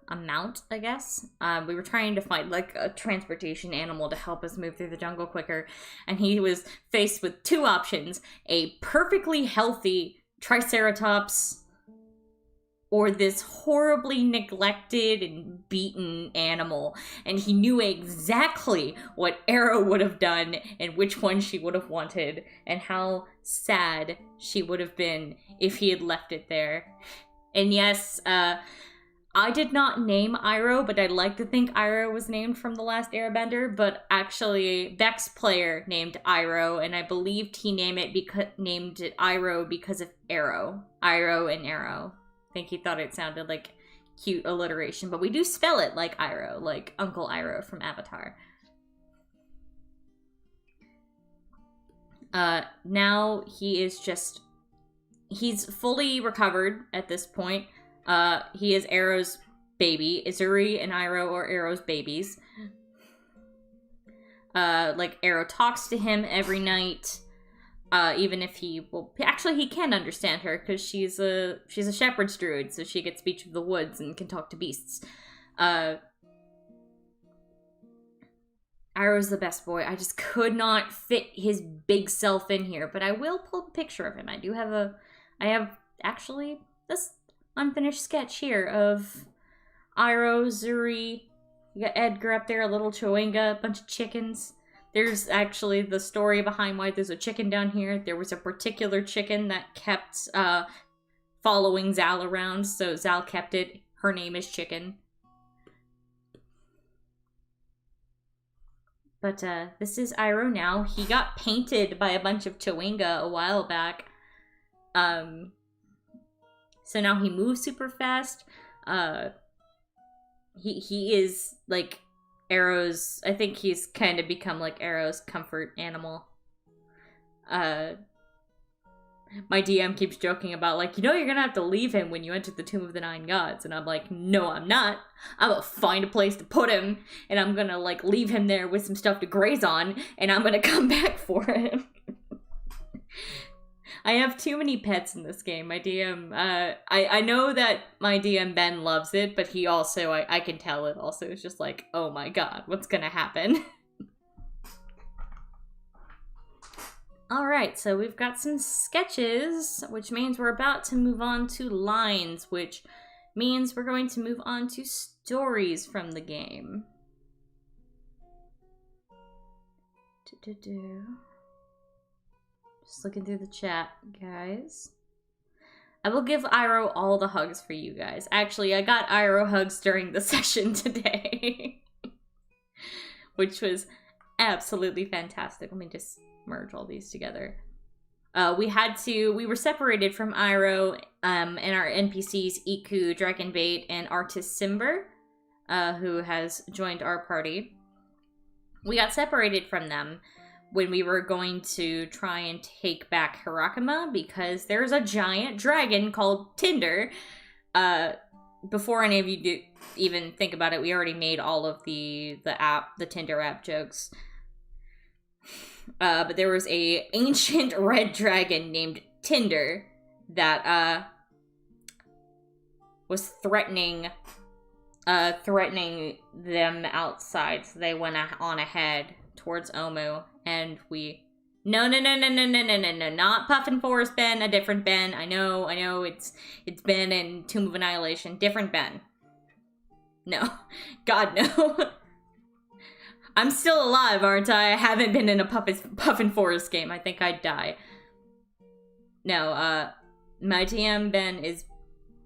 mount, I guess. We were trying to find like a transportation animal to help us move through the jungle quicker, and he was faced with two options: a perfectly healthy Triceratops or this horribly neglected and beaten animal. And he knew exactly what Arrow would have done and which one she would have wanted, and how sad she would have been if he had left it there. And yes, I did not name Iroh, but I'd like to think Iroh was named from The Last Airbender, but actually Beck's player named Iroh, and I believed he named it Iroh because of Arrow. Iroh and Arrow. I think he thought it sounded like cute alliteration, but we do spell it like Iroh, like Uncle Iroh from Avatar. Now he's fully recovered at this point. He is Arrow's baby. Zuri and Iroh are Arrow's babies. Like, Arrow talks to him every night. Even if he can understand her, because she's a shepherd's druid, so she gets speech of the woods and can talk to beasts. Iroh's the best boy. I just could not fit his big self in here, but I will pull a picture of him. I have actually this unfinished sketch here of Iroh, Zuri, you got Edgar up there, a little Chewinga, a bunch of chickens. There's actually the story behind why there's a chicken down here. There was a particular chicken that kept following Zell around, so Zell kept it. Her name is Chicken. But this is Iroh now. He got painted by a bunch of Chewinga a while back. So now he moves super fast. He is like Arrow's, I think he's kind of become like Arrow's comfort animal. My DM keeps joking about like, you're gonna have to leave him when you enter the Tomb of the Nine Gods. And I'm like, no, I'm not. I'm gonna find a place to put him, and I'm gonna like leave him there with some stuff to graze on, and I'm gonna come back for him. I have too many pets in this game. My DM, I know that my DM Ben loves it, but he also, I can tell it also is just like, oh my god, what's gonna happen? Alright, so we've got some sketches, which means we're about to move on to lines, which means we're going to move on to stories from the game. Just looking through the chat, guys. I will give Iroh all the hugs for you guys. Actually, I got Iroh hugs during the session today. Which was absolutely fantastic. Let me just merge all these together. we were separated from Iroh, and our NPCs, Iku, Dragonbait, and Artist Simber, who has joined our party. We got separated from them when we were going to try and take back Hirakama, because there's a giant dragon called Tinder. Before any of you even think about it, we already made all of the Tinder app jokes. But there was a ancient red dragon named Tinder that was threatening them outside, so they went on ahead towards Omu, and we... No, not Puffin Forest Ben, a different Ben. I know, it's Ben in Tomb of Annihilation, different Ben. No. God, no. I'm still alive, aren't I? I haven't been in a Puffin Forest game. I think I'd die. No, my TM Ben is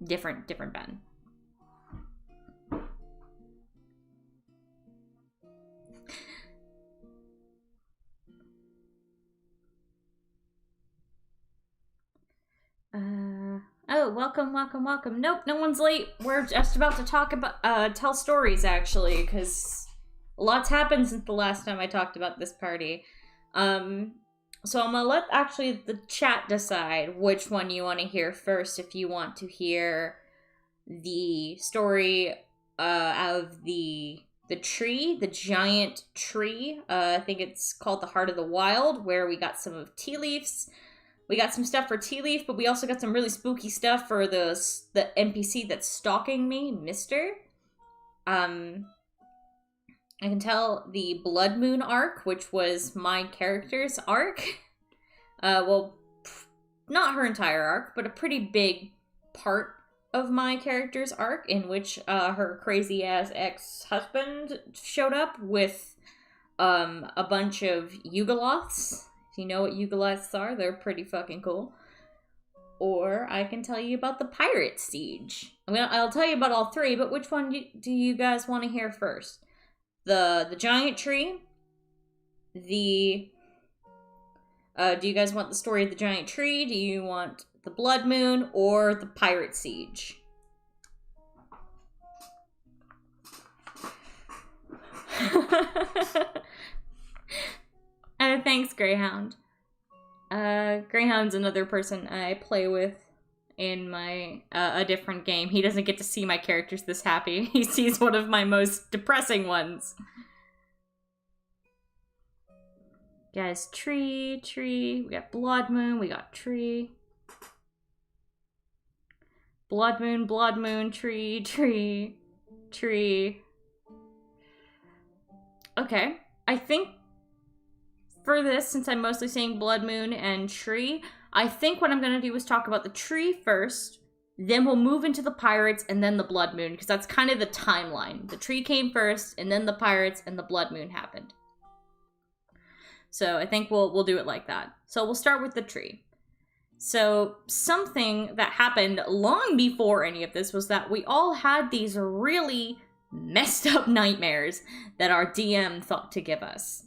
different Ben. Oh, welcome. Nope, no one's late. We're just about to talk about, tell stories, actually, because a lot's happened since the last time I talked about this party. So I'm gonna let, actually, the chat decide which one you want to hear first, if you want to hear the story, of the tree, the giant tree. I think it's called the Heart of the Wild, where we got some of Tea Leaf's. We got some stuff for Tea Leaf, but we also got some really spooky stuff for the NPC that's stalking me, Mister. I can tell the Blood Moon arc, which was my character's arc. Well, not her entire arc, but a pretty big part of my character's arc, in which her crazy-ass ex-husband showed up with a bunch of Yugoloths. If you know what Yugoloths are, they're pretty fucking cool. Or I can tell you about the pirate siege. I mean, I'll tell you about all three, but which one do you guys want to hear first? The giant tree? Do you guys want the story of the giant tree? Do you want the Blood Moon or the pirate siege? Thanks, Greyhound. Greyhound's another person I play with in my, a different game. He doesn't get to see my characters this happy. He sees one of my most depressing ones. Guys, tree. We got Blood Moon, we got tree. Blood Moon, tree. Okay, I think for this, since I'm mostly saying Blood Moon and tree, I think what I'm going to do is talk about the tree first, then we'll move into the pirates, and then the Blood Moon, because that's kind of the timeline. The tree came first, and then the pirates, and the Blood Moon happened. So I think we'll do it like that. So we'll start with the tree. So something that happened long before any of this was that we all had these really messed up nightmares that our DM thought to give us.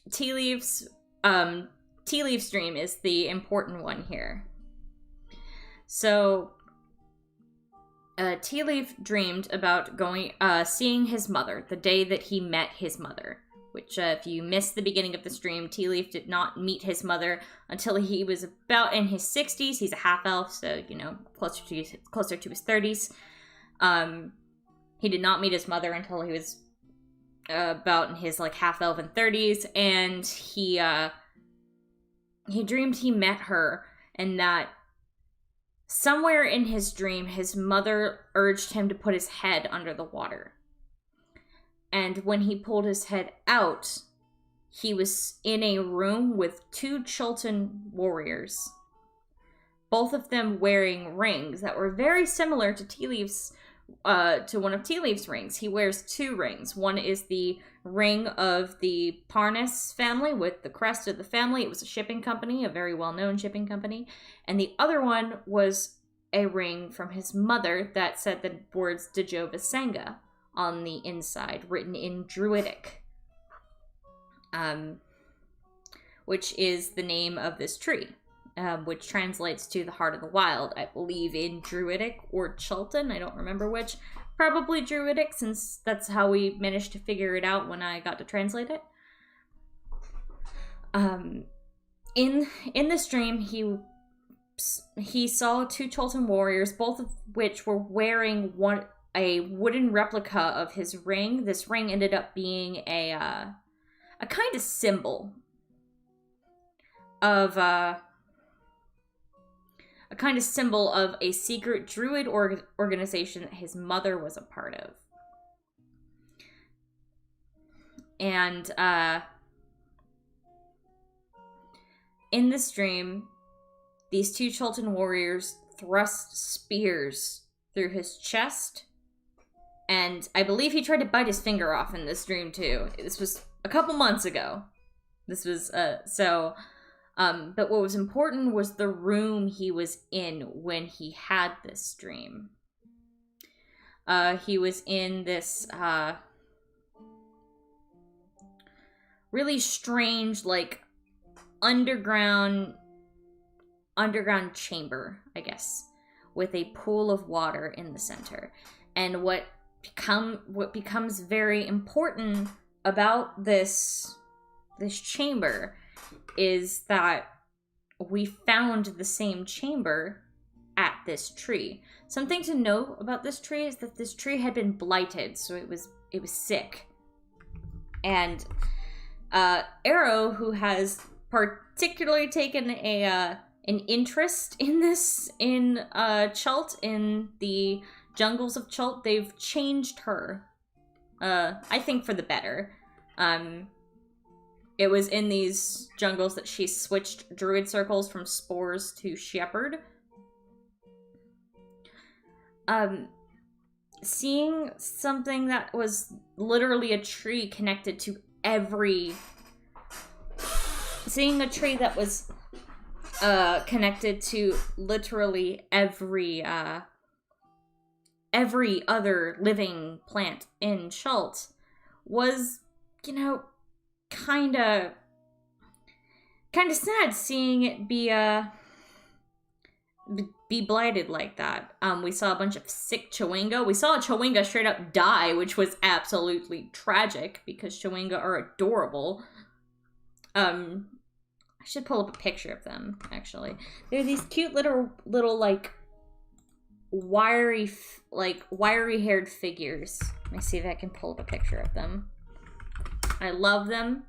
Tea Leaf's dream is the important one here. So, Tea Leaf dreamed about seeing his mother, the day that he met his mother. Which, if you missed the beginning of the stream, Tea Leaf did not meet his mother until he was about in his 60s. He's a half-elf, so, closer to his 30s. He did not meet his mother until he was about in his, half-elven 30s, and he dreamed he met her, and that somewhere in his dream, his mother urged him to put his head under the water. And when he pulled his head out, he was in a room with two Chultan warriors. Both of them wearing rings that were very similar to Tea Leaf's, to one of Tea Leaf's rings. He wears two rings. One is the ring of the Parnas family with the crest of the family. It was a shipping company, a very well-known shipping company. And the other one was a ring from his mother that said the words Dejova Senga on the inside, written in Druidic. which is the name of this tree, which translates to the heart of the wild, I believe in Druidic or Chultan, I don't remember which. Probably Druidic, since that's how we managed to figure it out when I got to translate it. In this dream, he saw two Chultan warriors, both of which were wearing a wooden replica of his ring. This ring ended up being a kind of symbol of a secret druid organization that his mother was a part of. And in this dream, these two Chultan warriors thrust spears through his chest, and I believe he tried to bite his finger off in this dream too. This was a couple months ago. This was, but what was important was the room he was in when he had this dream. He was in this, really strange, like, underground chamber, I guess, with a pool of water in the center. And what becomes very important about this chamber is that we found the same chamber at this tree. Something to know about this tree is that this tree had been blighted, so it was sick. And Arrow, who has particularly taken an interest in this in Chult, in the jungles of Chult, they've changed her, I think for the better. It was in these jungles that she switched druid circles from spores to shepherd. Seeing something that was literally a tree connected to seeing a tree that was connected to literally every other living plant in Chult was, kind of sad seeing it be blighted like that. We saw a bunch of sick Chewinga. We saw a Chewinga straight up die, which was absolutely tragic because Chewinga are adorable. I should pull up a picture of them, actually. They're these cute little like wiry haired figures. Let me see if I can pull up a picture of them. I love them.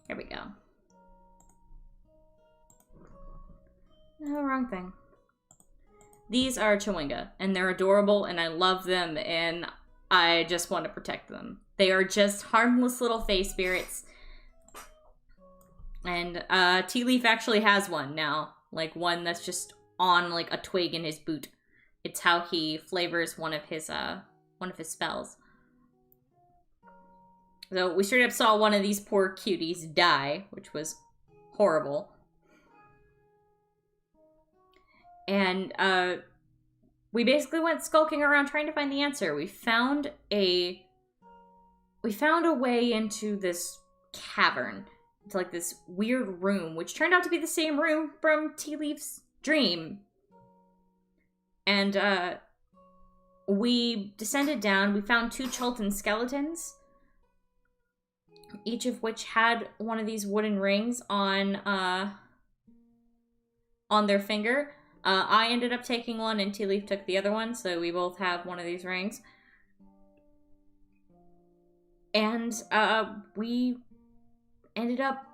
Here we go. No, wrong thing. These are Chewinga, and they're adorable, and I love them, and I just want to protect them. They are just harmless little fey spirits. And Tea Leaf actually has one now. Like, one that's just on, like, a twig in his boot. It's how he flavors one of his spells. So we straight up saw one of these poor cuties die, which was horrible. And we basically went skulking around trying to find the answer. We found a way into this cavern. It's like this weird room, which turned out to be the same room from Tea Leaf's dream. And we descended down. We found two Chultan skeletons, each of which had one of these wooden rings on their finger. I ended up taking one, and Tea Leaf took the other one, so we both have one of these rings. And we ended up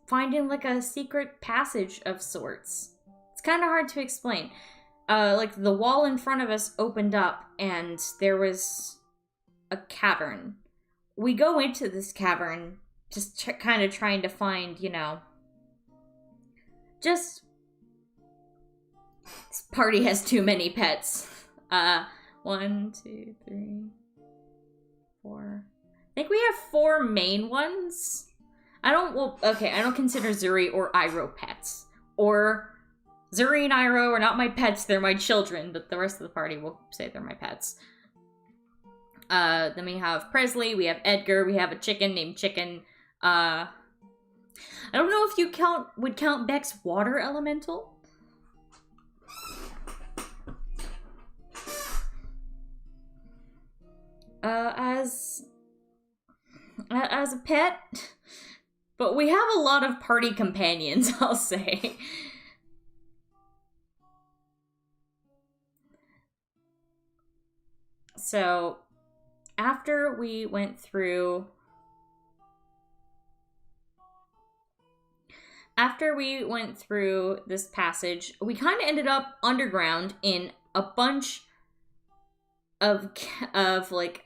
finding, like, a secret passage of sorts. It's kind of hard to explain. Like, the wall in front of us opened up, and there was a cavern. We go into this cavern, just kind of trying to find, just... This party has too many pets. 1, 2, 3, 4. I think we have 4 main ones. I don't consider Zuri or Iroh pets. Or Zuri and Iroh are not my pets, they're my children, but the rest of the party will say they're my pets. Then we have Presley, we have Edgar, we have a chicken named Chicken. I don't know if you would count Beck's water elemental. As a pet, but we have a lot of party companions, I'll say. So, after we went through this passage, we kind of ended up underground in a bunch of like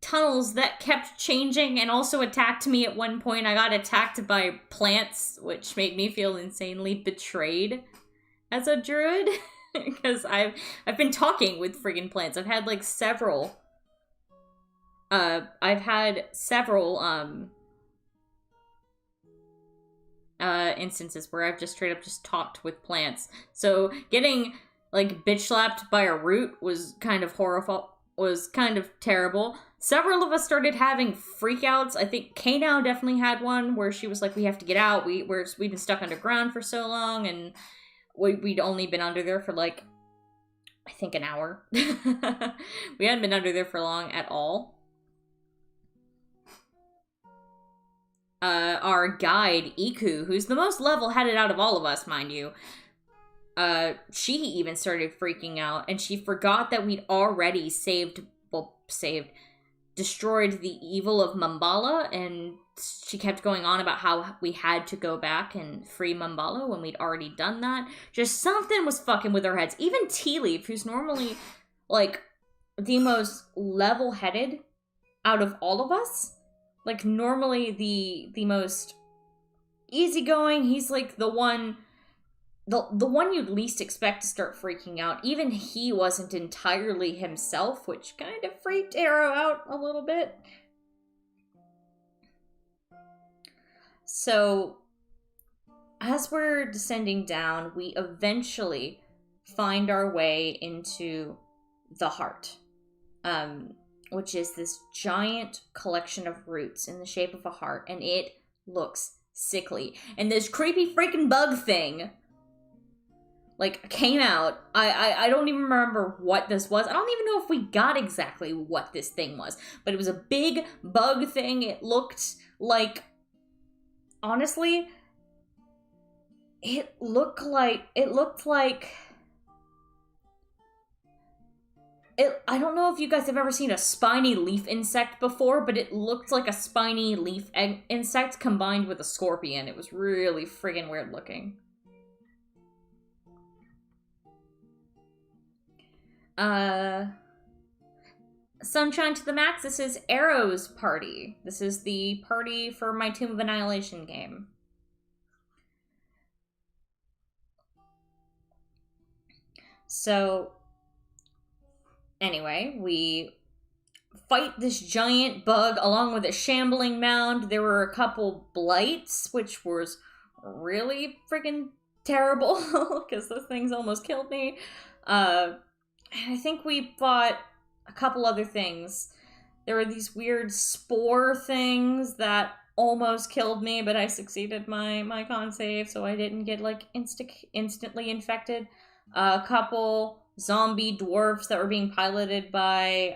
tunnels that kept changing and also attacked me at one point. I got attacked by plants, which made me feel insanely betrayed as a druid because I've been talking with friggin' plants. I've had like several instances where I've just straight up just talked with plants. So getting like bitch slapped by a root was kind of terrible. Several of us started having freakouts. I think Kano definitely had one where she was like, we have to get out. We've been stuck underground for so long, and we'd only been under there for like, I think an hour. We hadn't been under there for long at all. Our guide, Iku, who's the most level-headed out of all of us, mind you, she even started freaking out, and she forgot that we'd already destroyed the evil of Mambala, and she kept going on about how we had to go back and free Mambala when we'd already done that. Just something was fucking with our heads. Even Tea Leaf, who's normally, like, the most level-headed out of all of us, like, normally the most easygoing, he's, like, the one you'd least expect to start freaking out. Even he wasn't entirely himself, which kind of freaked Arrow out a little bit. So, as we're descending down, we eventually find our way into the heart, which is this giant collection of roots in the shape of a heart, and it looks sickly. And this creepy freaking bug thing like came out. I don't even remember what this was. I don't even know if we got exactly what this thing was, but it was a big bug thing. It looked like, honestly, it looked like I don't know if you guys have ever seen a spiny leaf insect before, but it looked like a spiny leaf insect combined with a scorpion. It was really friggin' weird looking. Sunshine to the max. This is Arrow's party. This is the party for my Tomb of Annihilation game. So, anyway, we fight this giant bug along with a shambling mound. There were a couple blights, which was really freaking terrible because those things almost killed me. I think we fought a couple other things. There were these weird spore things that almost killed me, but I succeeded my con save, so I didn't get like instantly infected. A couple zombie dwarfs that were being piloted by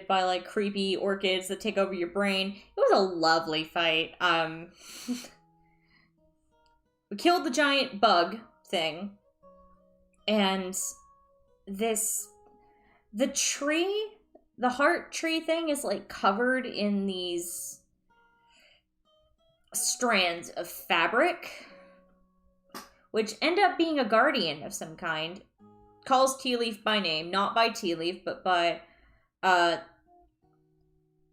like creepy orchids that take over your brain. It was a lovely fight. We killed the giant bug thing. And the heart tree thing is like covered in these strands of fabric, which end up being a guardian of some kind. Calls Tea Leaf by name, not by Tea Leaf, but by, I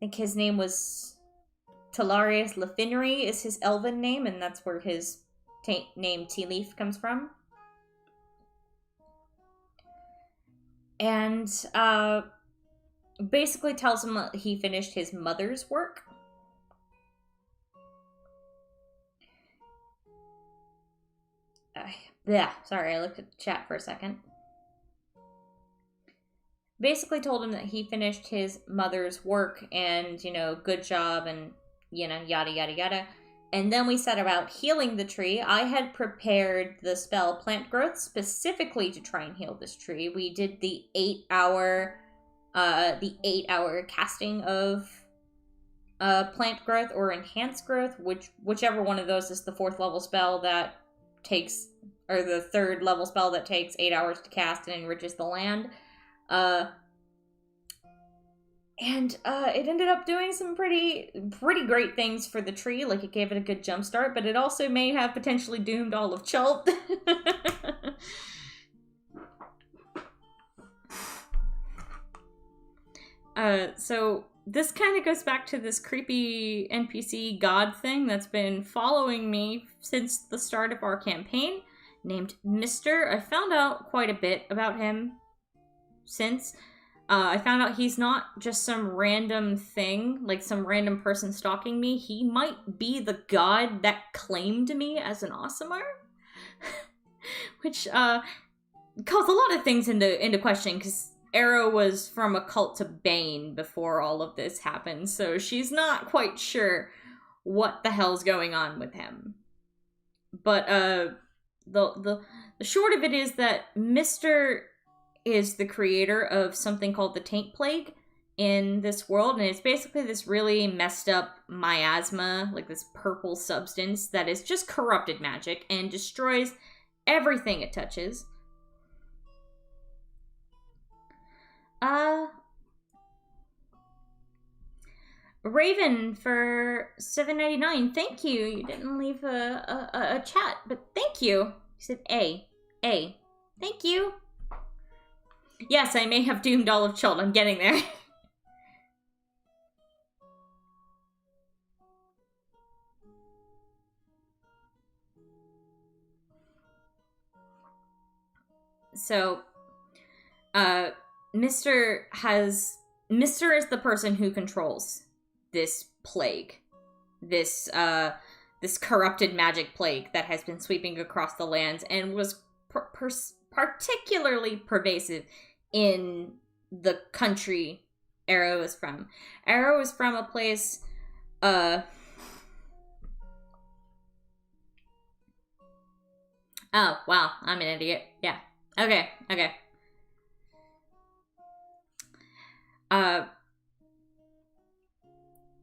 think his name was Talarius Lefinery is his elven name, and that's where his name Tea Leaf comes from. And basically tells him that he finished his mother's work. Sorry, I looked at the chat for a second. basically told him that he finished his mother's work and, good job and, yada, yada, yada. And then we set about healing the tree. I had prepared the spell Plant Growth specifically to try and heal this tree. We did the 8-hour casting of Plant Growth or Enhanced Growth, whichever one of those is the 4th level spell that takes, or the 3rd level spell that takes 8 hours to cast and enriches the land. And it ended up doing some pretty great things for the tree. Like, it gave it a good jump start, but it also may have potentially doomed all of Chult. So this kind of goes back to this creepy NPC god thing that's been following me since the start of our campaign, named Mr. I found out quite a bit about him since. I found out he's not just some random thing, like some random person stalking me. He might be the god that claimed me as an Aasimar. Which calls a lot of things into question, because Arrow was from a cult to Bane before all of this happened, so she's not quite sure what the hell's going on with him. But the short of it is that Mr. is the creator of something called the Taint Plague in this world, and it's basically this really messed up miasma, like this purple substance that is just corrupted magic and destroys everything it touches. Raven for $7.99. Thank you. You didn't leave a chat, but thank you. You said A. Thank you. Yes, I may have doomed all of Chult. I'm getting there. So, Mr. is the person who controls this plague. This corrupted magic plague that has been sweeping across the lands and was particularly pervasive in the country Arrow is from. Arrow is from a place, oh, wow, I'm an idiot. Yeah. Okay.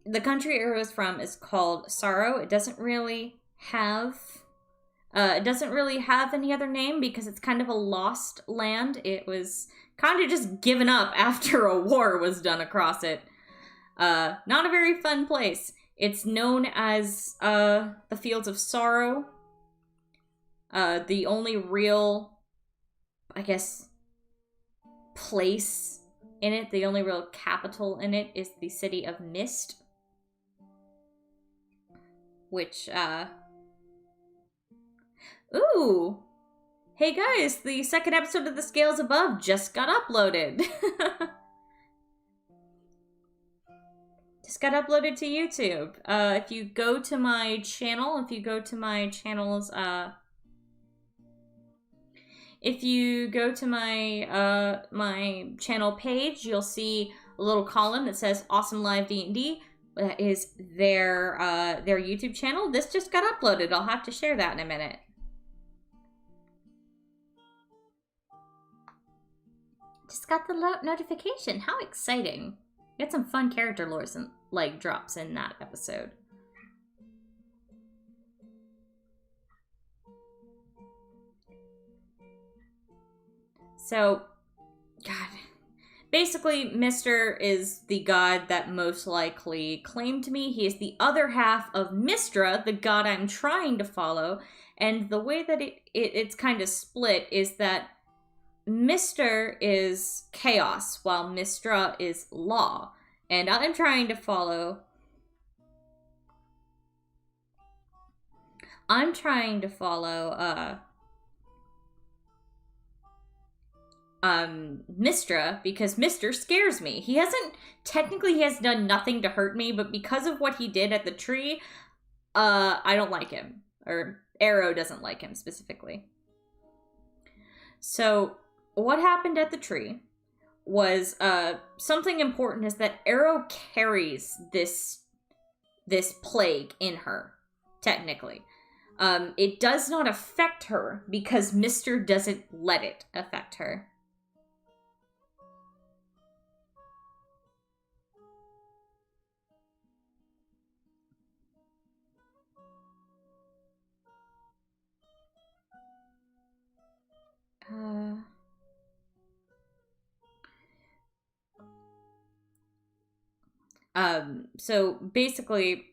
The country Arrow is from is called Sorrow. It doesn't really have any other name because it's kind of a lost land. It was kind of just given up after a war was done across it. Not a very fun place. It's known as the Fields of Sorrow. The only real, I guess, place in it, the only real capital in it, is the city of Mist. Which, ooh! Hey guys, the second episode of The Scales Above just got uploaded. Just got uploaded to YouTube. If you go to my channel, if you go to my channel page, you'll see a little column that says Awesome Live D&D. That is their YouTube channel. This just got uploaded. I'll have to share that in a minute. Just got the notification. How exciting. We had some fun character lore and drops in that episode. So, God. Basically, Mr. is the god that most likely claimed me. He is the other half of Mystra, the god I'm trying to follow. And the way that it's kind of split is that Mr. is chaos, while Mystra is law. And I'm trying to follow... Mystra, because Mr. scares me. He has done nothing to hurt me, but because of what he did at the tree, I don't like him. Or Arrow doesn't like him specifically. So, what happened at the tree was something important is that Arrow carries this plague in her, technically. It does not affect her because Mr. doesn't let it affect her. So basically,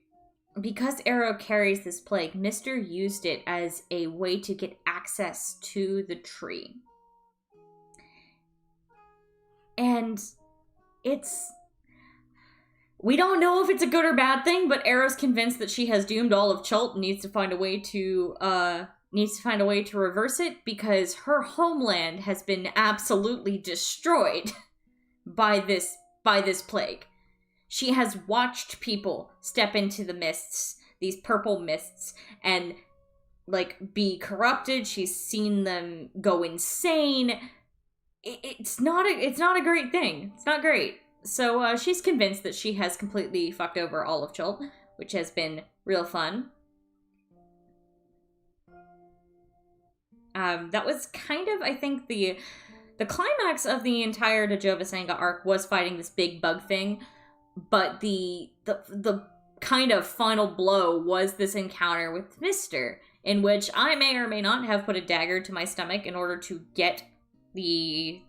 because Arrow carries this plague, Mr. used it as a way to get access to the tree. And we don't know if it's a good or bad thing, but Arrow's convinced that she has doomed all of Chult and needs to find a way to reverse it because her homeland has been absolutely destroyed by this plague. She has watched people step into the mists, these purple mists, and, like, be corrupted. She's seen them go insane. It's not a great thing. It's not great. So, she's convinced that she has completely fucked over all of Chult, which has been real fun. That was kind of, I think, the climax of the entire Dejova Sanga arc was fighting this big bug thing. But the kind of final blow was this encounter with Mr., in which I may or may not have put a dagger to my stomach in order to get the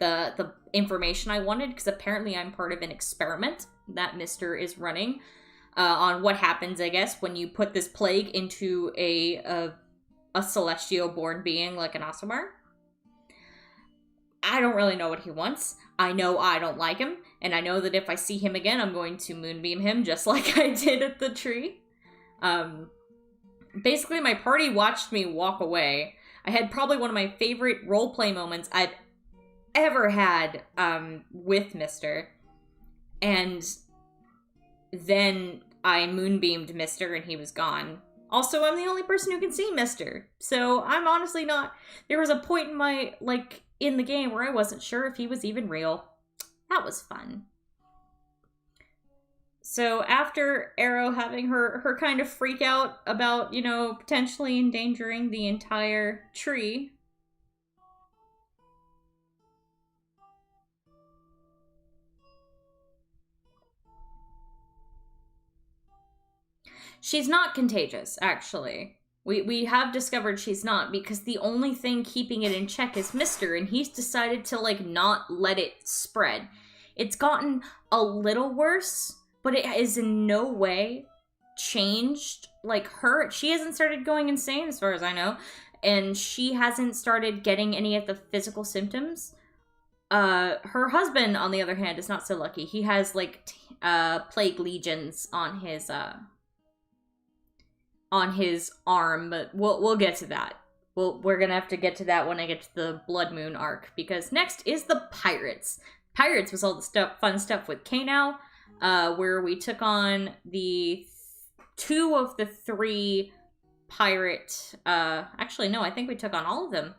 information I wanted, because apparently I'm part of an experiment that Mr. is running on what happens, I guess, when you put this plague into a celestial-born being like an Aasimar. I don't really know what he wants. I know I don't like him, and I know that if I see him again, I'm going to moonbeam him just like I did at the tree. Basically, my party watched me walk away. I had probably one of my favorite roleplay moments I've ever had with Mr. And then I moonbeamed Mr. and he was gone. Also, I'm the only person who can see Mr. So I'm honestly not... There was a point in the game where I wasn't sure if he was even real. That was fun. So after Arrow having her kind of freak out about, potentially endangering the entire tree, she's not contagious, actually. We have discovered she's not, because the only thing keeping it in check is Mr., and he's decided to, not let it spread. It's gotten a little worse, but it is in no way changed, her. She hasn't started going insane, as far as I know, and she hasn't started getting any of the physical symptoms. Her husband, on the other hand, is not so lucky. He has, plague legions on his arm, but we'll get to that. We're gonna have to get to that when I get to the Blood Moon arc, because next is the Pirates. Pirates was all the fun stuff with Kano, where we took on the two of the three pirate, actually no, I think we took on all of them.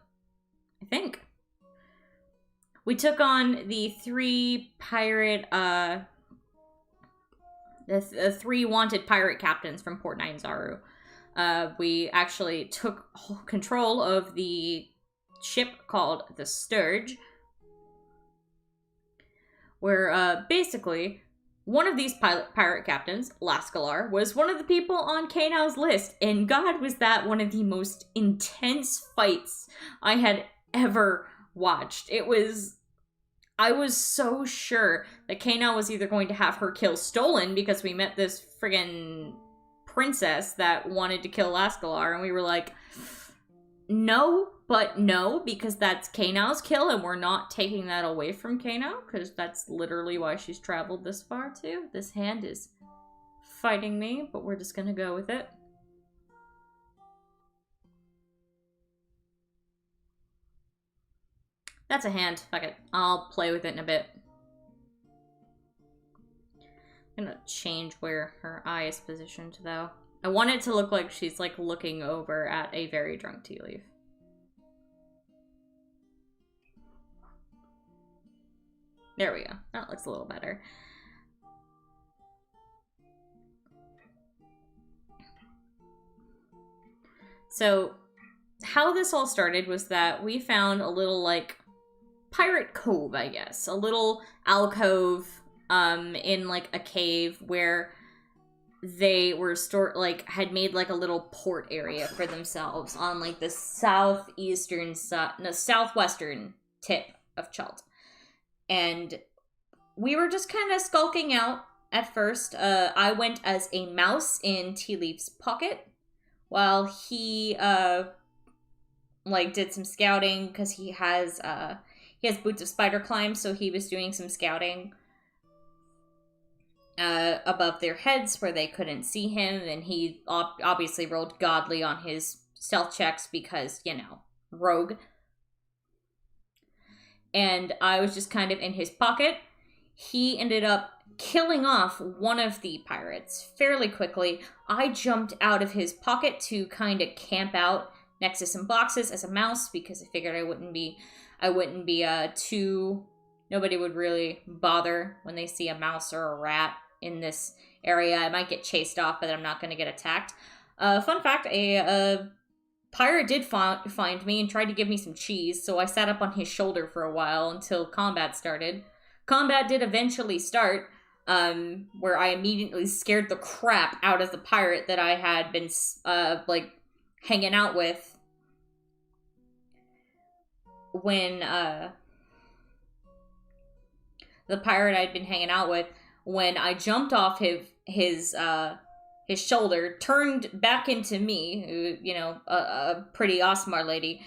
I think. We took on the three pirate, the three wanted pirate captains from Port Nine Zaru. We actually took control of the ship called the Sturge, where basically one of these pirate captains, Lascalar, was one of the people on Kano's list, and God, was that one of the most intense fights I had ever watched. I was so sure that Kano was either going to have her kill stolen, because we met this friggin' princess that wanted to kill Lascalar, and we were like, no, but no, because that's Kano's kill, and we're not taking that away from Kano, because that's literally why she's traveled this far, too. This hand is fighting me, but we're just gonna go with it. That's a hand. Fuck it. I'll play with it in a bit. I'm gonna change where her eye is positioned, though. I want it to look like she's, looking over at a very drunk tea leaf. There we go. That looks a little better. So, how this all started was that we found a little, like, pirate cove, I guess. A little alcove, in, like, a cave where they were had made, like, a little port area for themselves on, like, the southwestern tip of Chult. And we were just kind of skulking out at first. I went as a mouse in Tea Leaf's pocket, while he, did some scouting, because he has boots of spider climb, so he was doing some scouting above their heads where they couldn't see him, and he obviously rolled godly on his stealth checks because, rogue. And I was just kind of in his pocket. He ended up killing off one of the pirates fairly quickly. I jumped out of his pocket to kind of camp out next to some boxes as a mouse because I figured I wouldn't be nobody would really bother when they see a mouse or a rat in this area. I might get chased off, but I'm not going to get attacked. Fun fact, a pirate did find me and tried to give me some cheese, so I sat up on his shoulder for a while until combat started. Combat did eventually start, where I immediately scared the crap out of the pirate that I had been, hanging out with when, the pirate I'd been hanging out with, when I jumped off his shoulder, turned back into me, a pretty Osmar lady,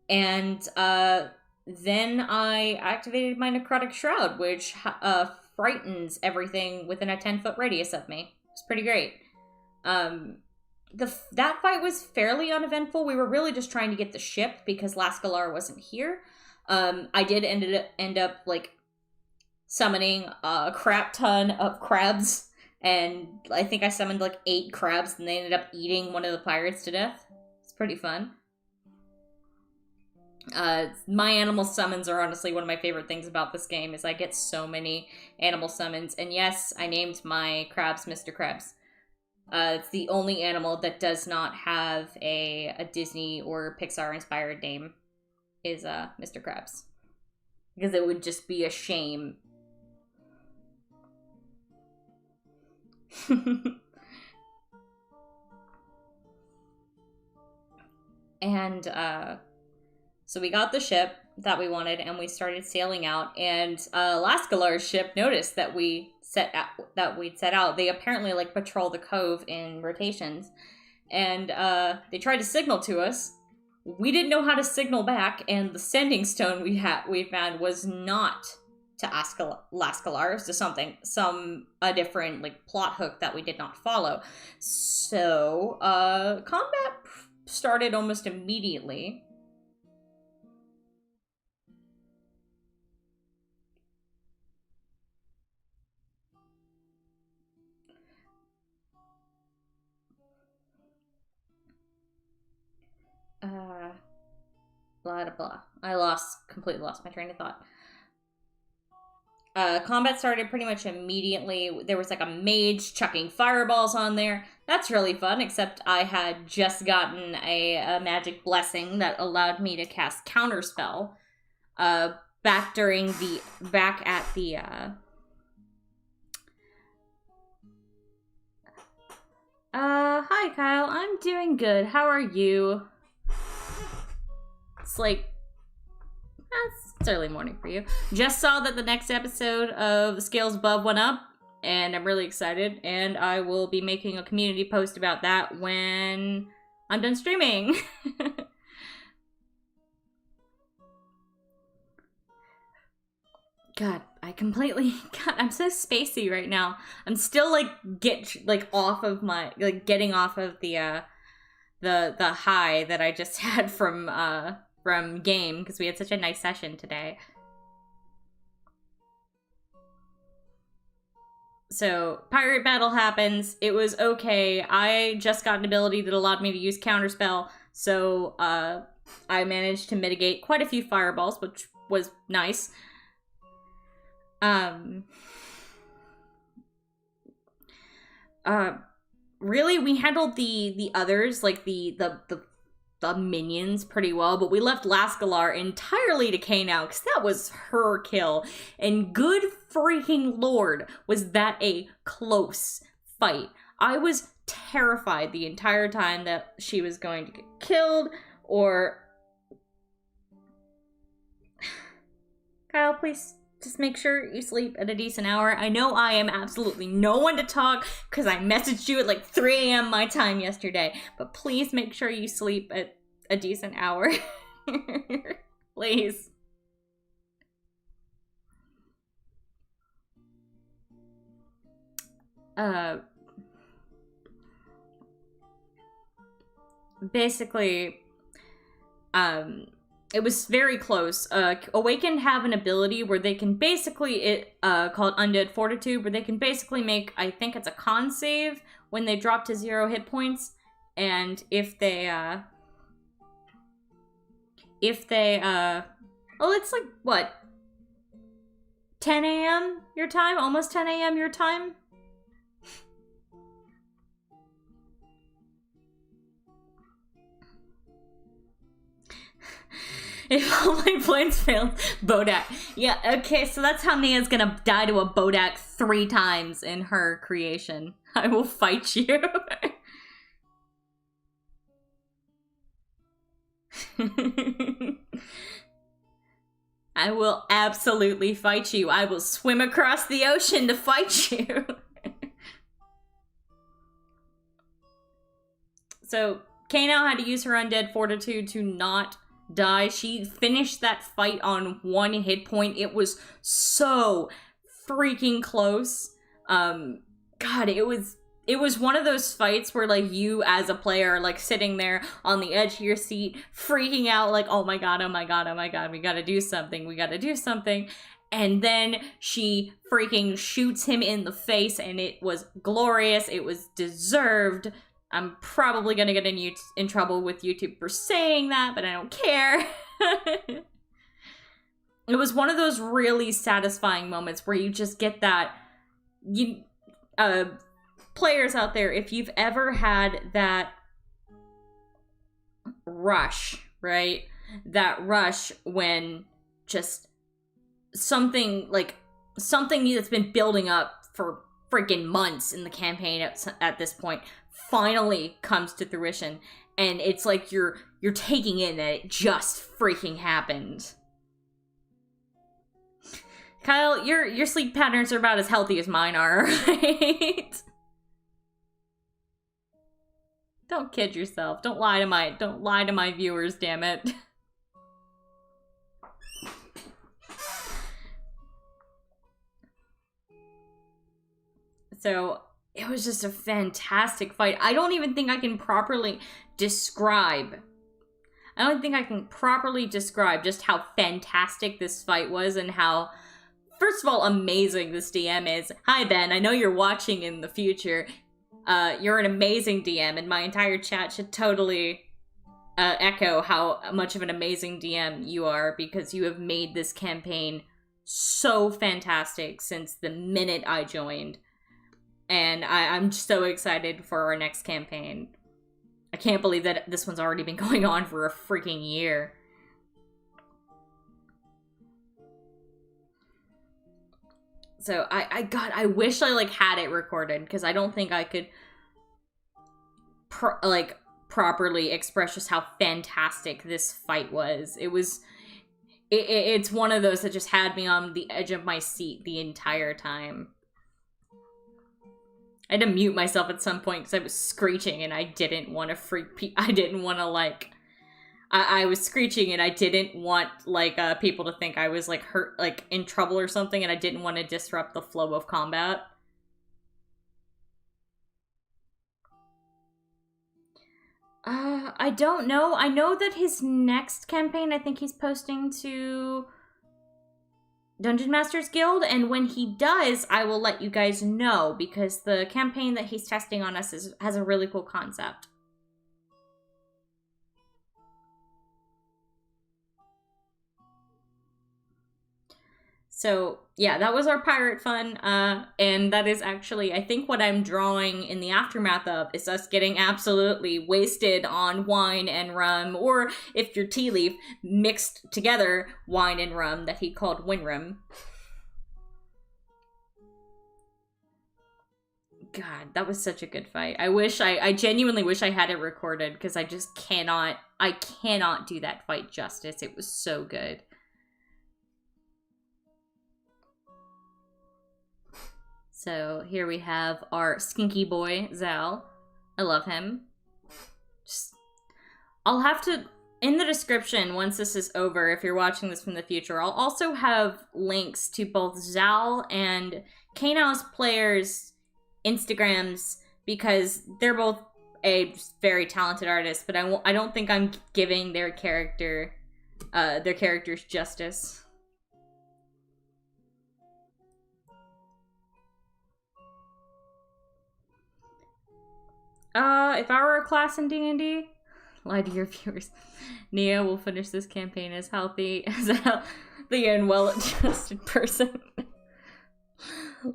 and, then I activated my necrotic shroud, which, frightens everything within a 10-foot radius of me. It's pretty great. That fight was fairly uneventful. We were really just trying to get the ship because Lascalar wasn't here. I did end up summoning a crap ton of crabs, and I think I summoned 8 crabs, and they ended up eating one of the pirates to death. It's pretty fun. My animal summons are honestly one of my favorite things about this game, is I get so many animal summons, and yes, I named my crabs Mr. Krabs. It's the only animal that does not have a Disney or Pixar inspired name, is Mr. Krabs. Because it would just be a shame. And so we got the ship that we wanted, and we started sailing out. And Lascalar's ship noticed that we'd set out. They apparently patrol the cove in rotations, and they tried to signal to us. We didn't know how to signal back, and the sending stone we found was not to Lascalar. It was to a different plot hook that we did not follow. So combat started almost immediately. Blah, blah, blah. I completely lost my train of thought. Combat started pretty much immediately. There was a mage chucking fireballs on there. That's really fun, except I had just gotten a magic blessing that allowed me to cast Counterspell. Back at the hi Kyle, I'm doing good. How are you? It's early morning for you. Just saw that the next episode of The Scales Above went up, and I'm really excited, and I will be making a community post about that when I'm done streaming. God, I'm so spacey right now. I'm still getting off of the high that I just had from game, because we had such a nice session today. So, pirate battle happens. It was okay. I just got an ability that allowed me to use Counterspell, so I managed to mitigate quite a few fireballs, which was nice. Um, really, we handled the others, like the minions, pretty well, but we left Lascalar entirely to Kano because that was her kill. And good freaking lord, was that a close fight. I was terrified the entire time that she was going to get killed, or... Kyle, please just make sure you sleep at a decent hour. I know I am absolutely no one to talk because I messaged you at like 3 a.m. my time yesterday, but please make sure you sleep at a decent hour. Please. Basically, it was very close. Awakened have an ability where they can basically, called Undead Fortitude, where they can basically make, I think it's a con save when they drop to 0 hit points. And if they, oh, it's like, what? 10 a.m. your time? Almost 10 a.m. your time? If all my plans failed, Bodak. Yeah, okay, so that's how Nia's gonna die to a Bodak 3 times in her creation. I will fight you. I will absolutely fight you. I will swim across the ocean to fight you. So, Kano had to use her Undead Fortitude to not die. She finished that fight on 1 hit point. It was so freaking close. God, it was one of those fights where, like, you as a player are, like, sitting there on the edge of your seat, freaking out, like, oh my god, oh my god, oh my god, we gotta do something, we gotta do something. And then she freaking shoots him in the face, and it was glorious, it was deserved. I'm probably gonna get in trouble with YouTube for saying that, but I don't care. It was one of those really satisfying moments where you just get that... players out there, if you've ever had that rush, right? That rush when just something that's been building up for freaking months in the campaign at this point finally comes to fruition, and it's like you're taking in that it just freaking happened. Kyle, your sleep patterns are about as healthy as mine are, right? Don't kid yourself. Don't lie to my viewers, damn it. So, it was just a fantastic fight. I don't even think I can properly describe just how fantastic this fight was and how, first of all, amazing this DM is. Hi, Ben. I know you're watching in the future. You're an amazing DM, and my entire chat should totally echo how much of an amazing DM you are, because you have made this campaign so fantastic since the minute I joined. And I'm so excited for our next campaign. I can't believe that this one's already been going on for a freaking year. So I wish I had it recorded, because I don't think I could properly express just how fantastic this fight was. It's one of those that just had me on the edge of my seat the entire time. I had to mute myself at some point because I was screeching and I didn't want to I was screeching and I didn't want, people to think I was, hurt, in trouble or something, and I didn't want to disrupt the flow of combat. I don't know. I know that his next campaign, I think he's posting to Dungeon Masters Guild, and when he does, I will let you guys know, because the campaign that he's testing on us has a really cool concept. So, yeah, that was our pirate fun, and that is actually, I think what I'm drawing in the aftermath of is us getting absolutely wasted on wine and rum, or if you're tea leaf, mixed together wine and rum that he called Winrum. God, that was such a good fight. I genuinely wish I had it recorded, because I just cannot do that fight justice. It was so good. So here we have our skinky boy, Zell. I love him. I'll have to, in the description, once this is over, if you're watching this from the future, I'll also have links to both Zell and Kano's players' Instagrams, because they're both very talented artists, but I don't think I'm giving their characters justice. If I were a class in D&D, lie to your viewers. Nia will finish this campaign as healthy, as a healthy and well-adjusted person.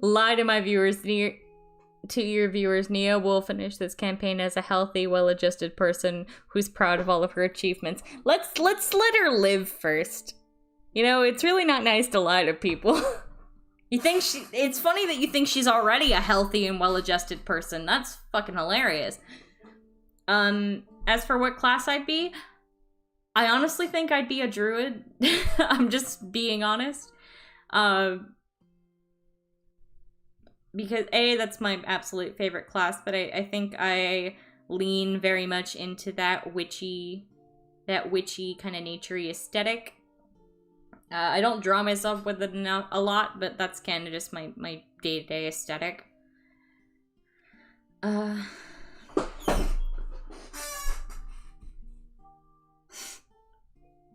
Lie to my viewers, Nia. To your viewers, Nia will finish this campaign as a healthy, well-adjusted person who's proud of all of her achievements. Let's let her live first. You know, it's really not nice to lie to people. It's funny that you think she's already a healthy and well-adjusted person. That's fucking hilarious. As for what class I'd be, I honestly think I'd be a druid. I'm just being honest. Because that's my absolute favorite class, but I think I lean very much into that witchy kind of naturey aesthetic. I don't draw myself with it a lot, but that's kind of just my day-to-day aesthetic.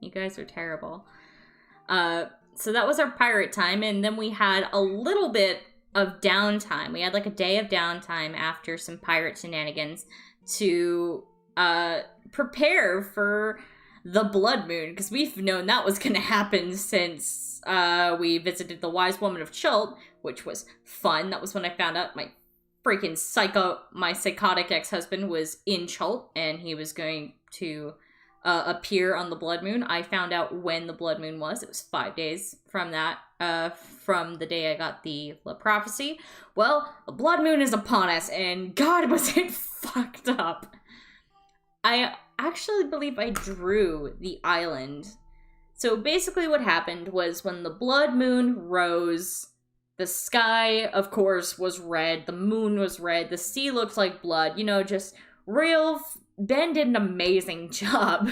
You guys are terrible. So that was our pirate time, and then we had a little bit of downtime. We had like a day of downtime after some pirate shenanigans to prepare for the blood moon, because we've known that was gonna happen since we visited the wise woman of Chult, which was fun. That was when I found out my freaking psychotic ex-husband was in Chult, and he was going to appear on the blood moon. I found out when the blood moon was. It was 5 days from that, from the day I got the prophecy. Well, the blood moon is upon us, and God, was it fucked up. I actually believe I drew the island. So basically what happened was when the blood moon rose, the sky, of course, was red, the moon was red, the sea looked like blood, you know, just real... Ben did an amazing job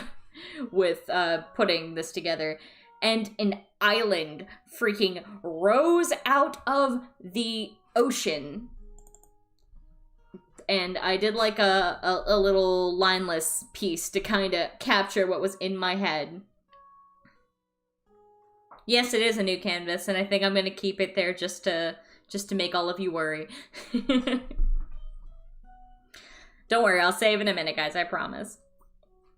with putting this together. And an island freaking rose out of the ocean. And I did like a little lineless piece to kind of capture what was in my head. Yes, it is a new canvas, and I think I'm going to keep it there just to make all of you worry. Don't worry, I'll save in a minute, guys, I promise.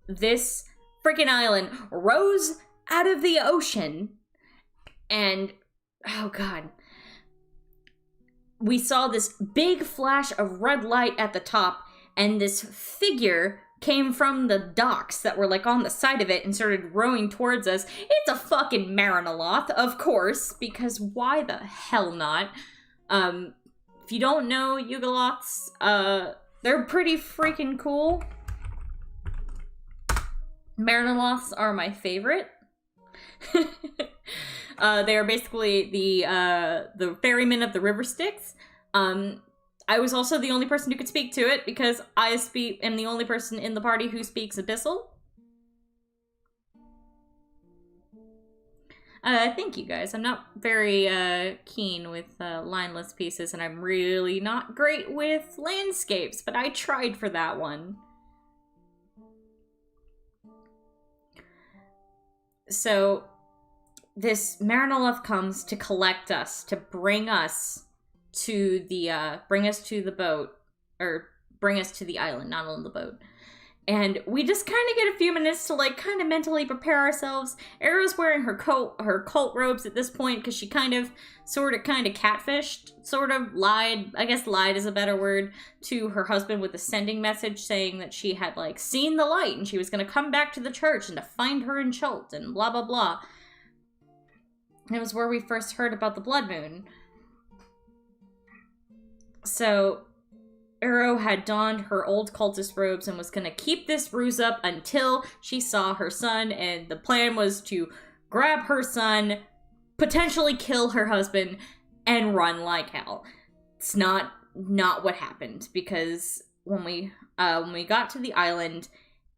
This freaking island rose out of the ocean, and, oh god. We saw this big flash of red light at the top, and this figure came from the docks that were, like, on the side of it and started rowing towards us. It's a fucking Marinoloth, of course, because why the hell not? If you don't know Yugoloths, they're pretty freaking cool. Marinoloths are my favorite. They are basically the ferrymen of the River Styx. I was also the only person who could speak to it because I am the only person in the party who speaks Abyssal. Thank you guys. I'm not very keen with lineless pieces, and I'm really not great with landscapes, but I tried for that one. So, this Marinoloth comes to collect us, to bring us to the boat, or bring us to the island, not on the boat. And we just kind of get a few minutes to, like, kind of mentally prepare ourselves. Arrow's wearing her cult robes at this point, because she kind of catfished, lied, I guess lied is a better word, to her husband with a sending message saying that she had, like, seen the light, and she was going to come back to the church and to find her in Chult, and blah, blah, blah. It was where we first heard about the blood moon. So Arrow had donned her old cultist robes and was going to keep this ruse up until she saw her son, and the plan was to grab her son, potentially kill her husband, and run like hell. It's not what happened, because when we got to the island,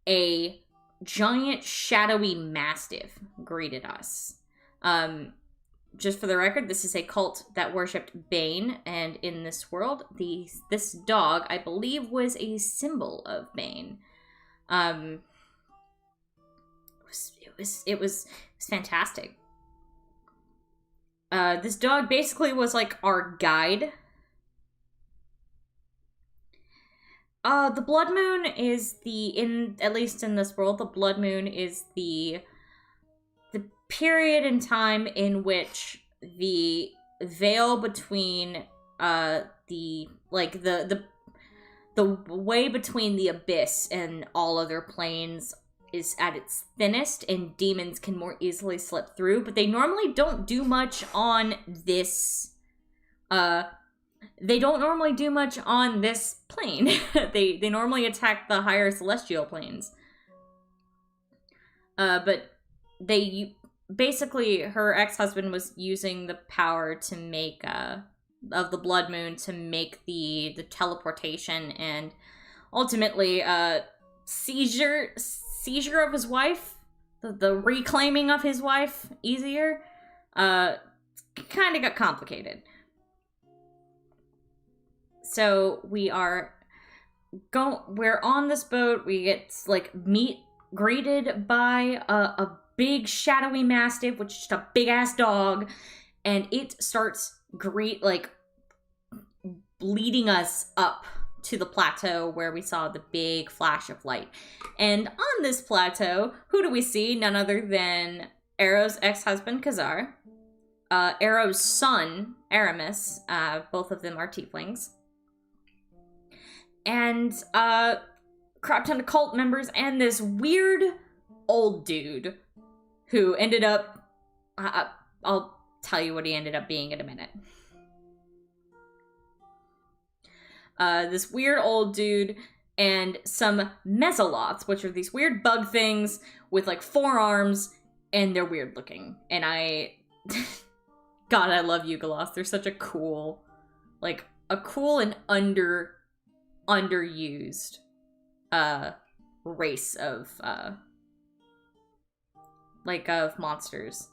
a giant shadowy mastiff greeted us. Just for the record, this is a cult that worshipped Bane, and in this world, this dog, I believe, was a symbol of Bane. It was fantastic. This dog basically was like our guide. The blood moon is at least in this world, the blood moon is the period in time in which the veil between the way between the abyss and all other planes is at its thinnest, and demons can more easily slip through, but they normally don't do much on this they don't normally do much on this plane. they normally attack the higher celestial planes. But basically, her ex-husband was using the power to make, of the blood moon to make the teleportation and ultimately, seizure of his wife, the reclaiming of his wife easier, kind of got complicated. So we're on this boat, we get, like, greeted by a big shadowy mastiff, which is just a big ass dog, and it starts leading us up to the plateau where we saw the big flash of light. And on this plateau, who do we see? None other than Arrow's ex-husband, Khazar, Arrow's son, Aramis, both of them are tieflings, and crap ton of cult members, and this weird old dude who ended up, I'll tell you what he ended up being in a minute. This weird old dude and some mesoloths, which are these weird bug things with, like, 4 arms, and they're weird looking. And God, I love Yugoloths. They're such a cool and underused race of monsters,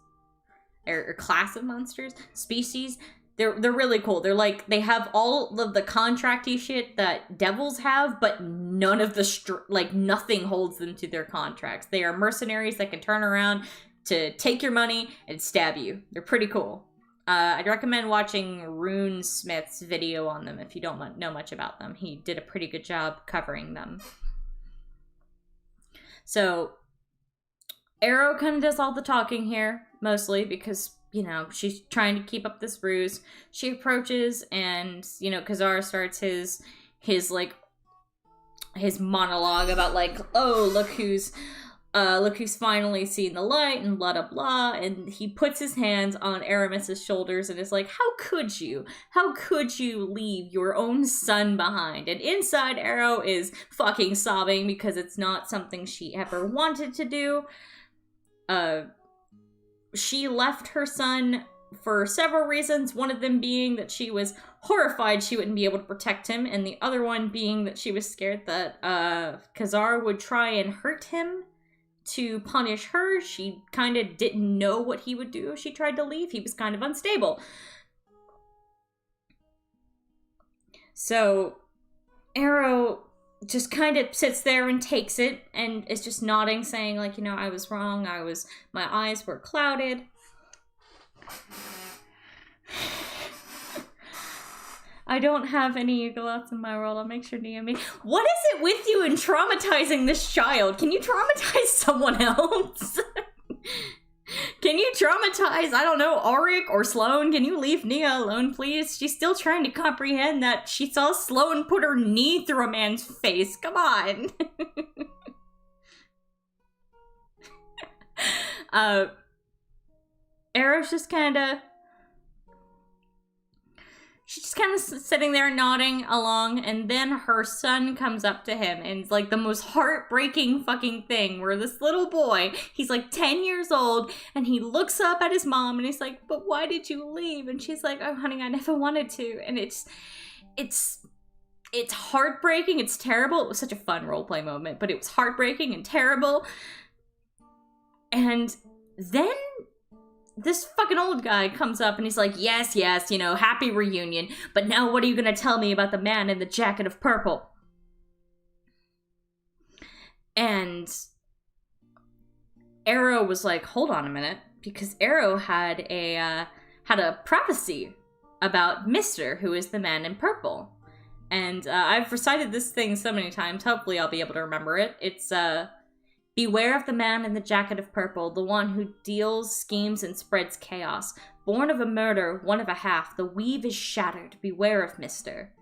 or class of monsters, species. They're really cool. They have all of the contracty shit that devils have, but none of the nothing holds them to their contracts. They are mercenaries that can turn around to take your money and stab you. They're pretty cool. I'd recommend watching Rune Smith's video on them if you don't know much about them. He did a pretty good job covering them. So Arrow kind of does all the talking here, mostly because, you know, she's trying to keep up this ruse. She approaches, and, you know, Khazar starts his monologue about, like, oh, look who's finally seen the light, and blah, blah, blah, and he puts his hands on Aramis's shoulders and is like, how could you leave your own son behind? And inside, Arrow is fucking sobbing because it's not something she ever wanted to do. She left her son for several reasons, one of them being that she was horrified she wouldn't be able to protect him, and the other one being that she was scared that Khazar would try and hurt him to punish her. She kind of didn't know what he would do if she tried to leave. He was kind of unstable. So Arrow just kind of sits there and takes it, and is just nodding, saying, like, you know, I was wrong, my eyes were clouded. I don't have any Eaglots in my world. I'll make sure to DM me. What is it with you and traumatizing this child? Can you traumatize someone else? Can you traumatize, I don't know, Auric or Sloane? Can you leave Nia alone, please? She's still trying to comprehend that she saw Sloane put her knee through a man's face. Come on. Arrow's just kind of... She's just kind of sitting there nodding along, and then her son comes up to him, and it's like the most heartbreaking fucking thing, where this little boy, he's like 10 years old, and he looks up at his mom, and he's like, but why did you leave? And she's like, oh honey, I never wanted to. And it's heartbreaking, it's terrible. It was such a fun roleplay moment, but it was heartbreaking and terrible. And then this fucking old guy comes up and he's like, yes, you know, happy reunion, but now what are you gonna tell me about the man in the jacket of purple? And Arrow was like, hold on a minute, because Arrow had a prophecy about Mister, who is the man in purple. And I've recited this thing so many times, hopefully I'll be able to remember it. It's, beware of the man in the jacket of purple, the one who deals, schemes, and spreads chaos. Born of a murder, one of a half, the weave is shattered. Beware of Mister.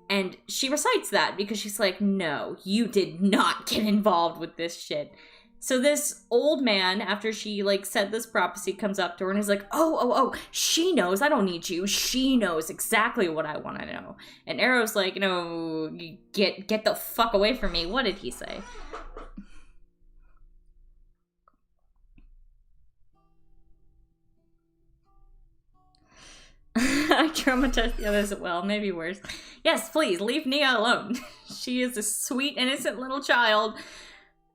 And she recites that because she's like, no, you did not get involved with this shit. So this old man, after she, like, said this prophecy, comes up to her and is like, oh, she knows, I don't need you. She knows exactly what I want to know. And Arrow's like, no, get the fuck away from me. What did he say? I traumatized the others as well, maybe worse. Yes, please, leave Nia alone. She is a sweet, innocent little child.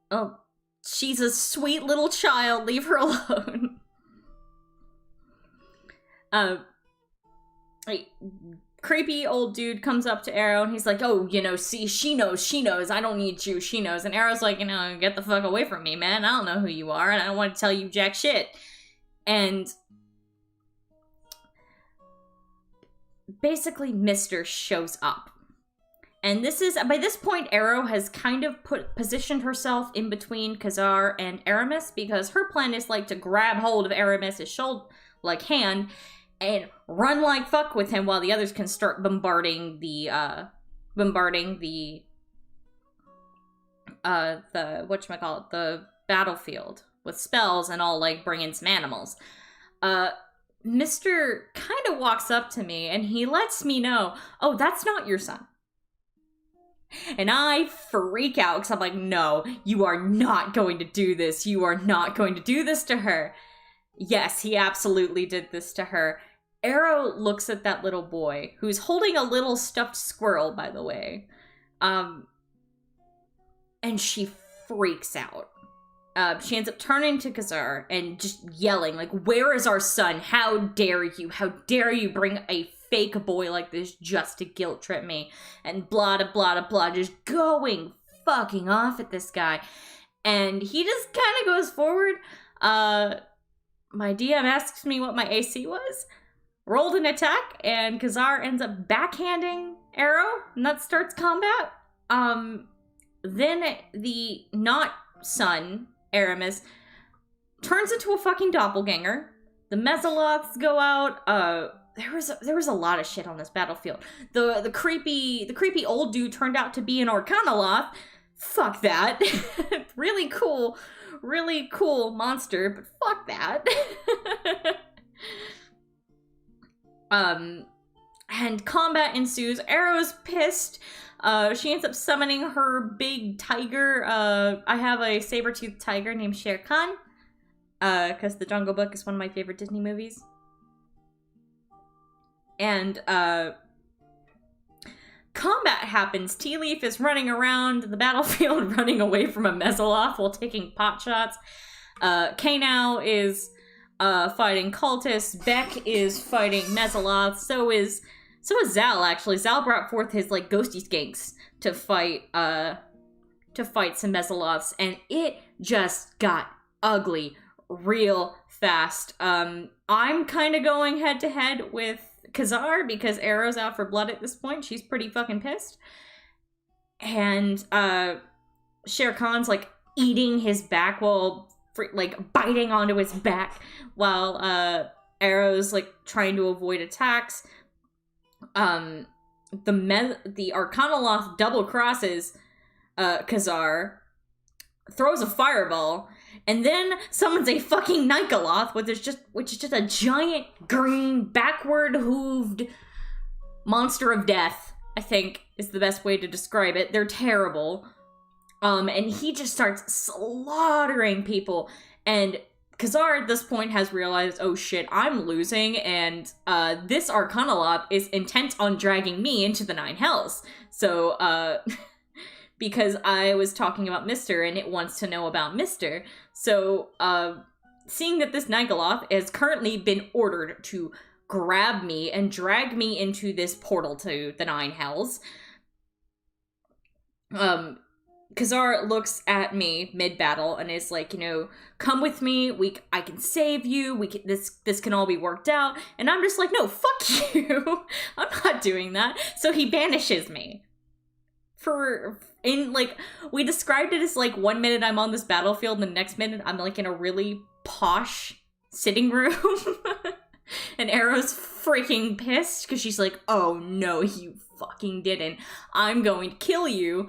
Oh, she's a sweet little child, leave her alone. Creepy old dude comes up to Arrow and he's like, oh, you know, see, she knows, I don't need you, she knows. And Arrow's like, you know, get the fuck away from me, man, I don't know who you are, and I don't want to tell you jack shit. And basically Mister shows up. And this is, by this point, Arrow has kind of positioned herself in between Khazar and Aramis, because her plan is like to grab hold of Aramis's shoulder, like hand, and run like fuck with him while the others can start bombarding the whatchamacallit, the battlefield with spells, and I'll like bring in some animals. Mister kind of walks up to me and he lets me know, oh, that's not your son. And I freak out because I'm like, no, you are not going to do this. You are not going to do this to her. Yes, he absolutely did this to her. Arrow looks at that little boy, who's holding a little stuffed squirrel, by the way. And she freaks out. She ends up turning to Khazar and just yelling, like, where is our son? How dare you? How dare you bring a fake boy like this just to guilt trip me? And blah, da, blah, da, blah, just going fucking off at this guy. And he just kind of goes forward. My DM asks me what my AC was. Rolled an attack, and Khazar ends up backhanding Arrow, and that starts combat. Then the not son, Aramis, turns into a fucking doppelganger. The Mezzaloths go out. There was a lot of shit on this battlefield. The creepy old dude turned out to be an Arcanoloth. Fuck that. really cool monster, but fuck that. And combat ensues. Arrow's pissed. She ends up summoning her big tiger. I have a saber-toothed tiger named Shere Khan. Because The Jungle Book is one of my favorite Disney movies. And, combat happens. Tea Leaf is running around the battlefield, running away from a Mezzaloth while taking pot shots. Kano is, fighting cultists. Beck is fighting Mezzaloths. So is Zell, actually. Zell brought forth his, like, ghosty skanks to fight some Mezzaloths, and it just got ugly real fast. I'm kind of going head-to-head with Khazar because Arrow's out for blood at this point. She's pretty fucking pissed. And Shere Khan's like eating his back while like biting onto his back while Arrow's like trying to avoid attacks. The Arcanoloth double crosses Khazar, throws a fireball, and then summons a fucking Nikoloth, which is just a giant green backward hooved monster of death, I think is the best way to describe it. They're terrible. And he just starts slaughtering people, and Khazar at this point has realized, oh shit, I'm losing, and this Arcanoloth is intent on dragging me into the Nine Hells. So, because I was talking about Mister, and it wants to know about Mister. So, seeing that this Nikoloth has currently been ordered to grab me and drag me into this portal to the Nine Hells, Khazar looks at me mid-battle and is like, come with me, I can save you, this can all be worked out, and I'm just like, no, fuck you, I'm not doing that. So he banishes me. We described it as like 1 minute I'm on this battlefield, and the next minute I'm like in a really posh sitting room, and Arrow's freaking pissed, because she's like, oh no, you fucking didn't. I'm going to kill you.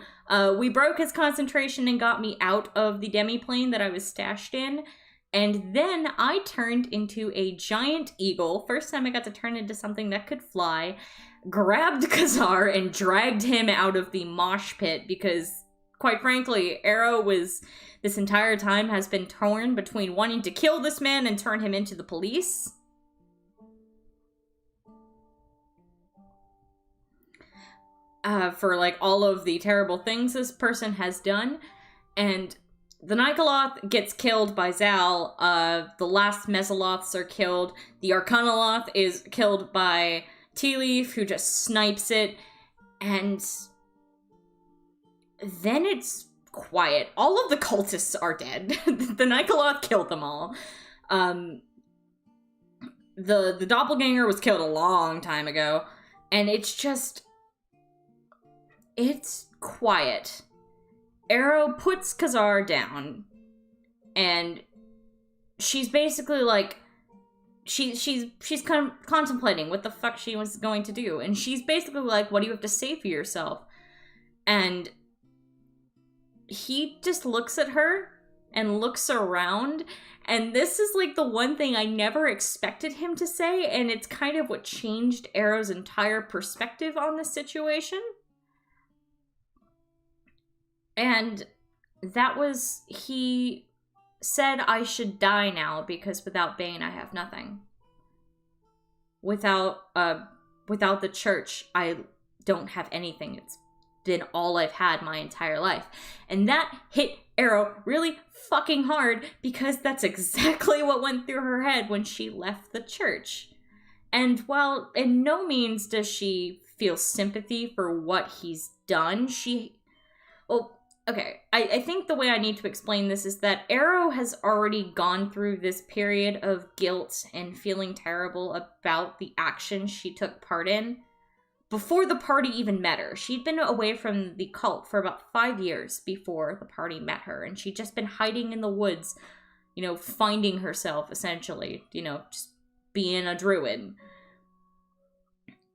We broke his concentration and got me out of the demiplane that I was stashed in, and then I turned into a giant eagle. First time I got to turn into something that could fly, grabbed Khazar and dragged him out of the mosh pit, because, quite frankly, Arrow this entire time has been torn between wanting to kill this man and turn him into the police. For like all of the terrible things this person has done. And the Nikoloth gets killed by Zell. The last Mesoloths are killed. The Arcanoloth is killed by Tea-Leaf, who just snipes it. And then it's quiet. All of the cultists are dead. The Nikoloth killed them all. The doppelganger was killed a long time ago. And it's quiet. Arrow puts Khazar down, and she's basically like, she's kind of contemplating what the fuck she was going to do, and she's basically like, what do you have to say for yourself? And he just looks at her and looks around, and this is like the one thing I never expected him to say, and it's kind of what changed Arrow's entire perspective on this situation. And that was, he said I should die now because without Bane I have nothing. Without the church, I don't have anything. It's been all I've had my entire life. And that hit Arrow really fucking hard, because that's exactly what went through her head when she left the church. And while in no means does she feel sympathy for what he's done, okay, I think the way I need to explain this is that Arrow has already gone through this period of guilt and feeling terrible about the actions she took part in before the party even met her. She'd been away from the cult for about 5 years before the party met her, and she'd just been hiding in the woods, finding herself, essentially, just being a druid.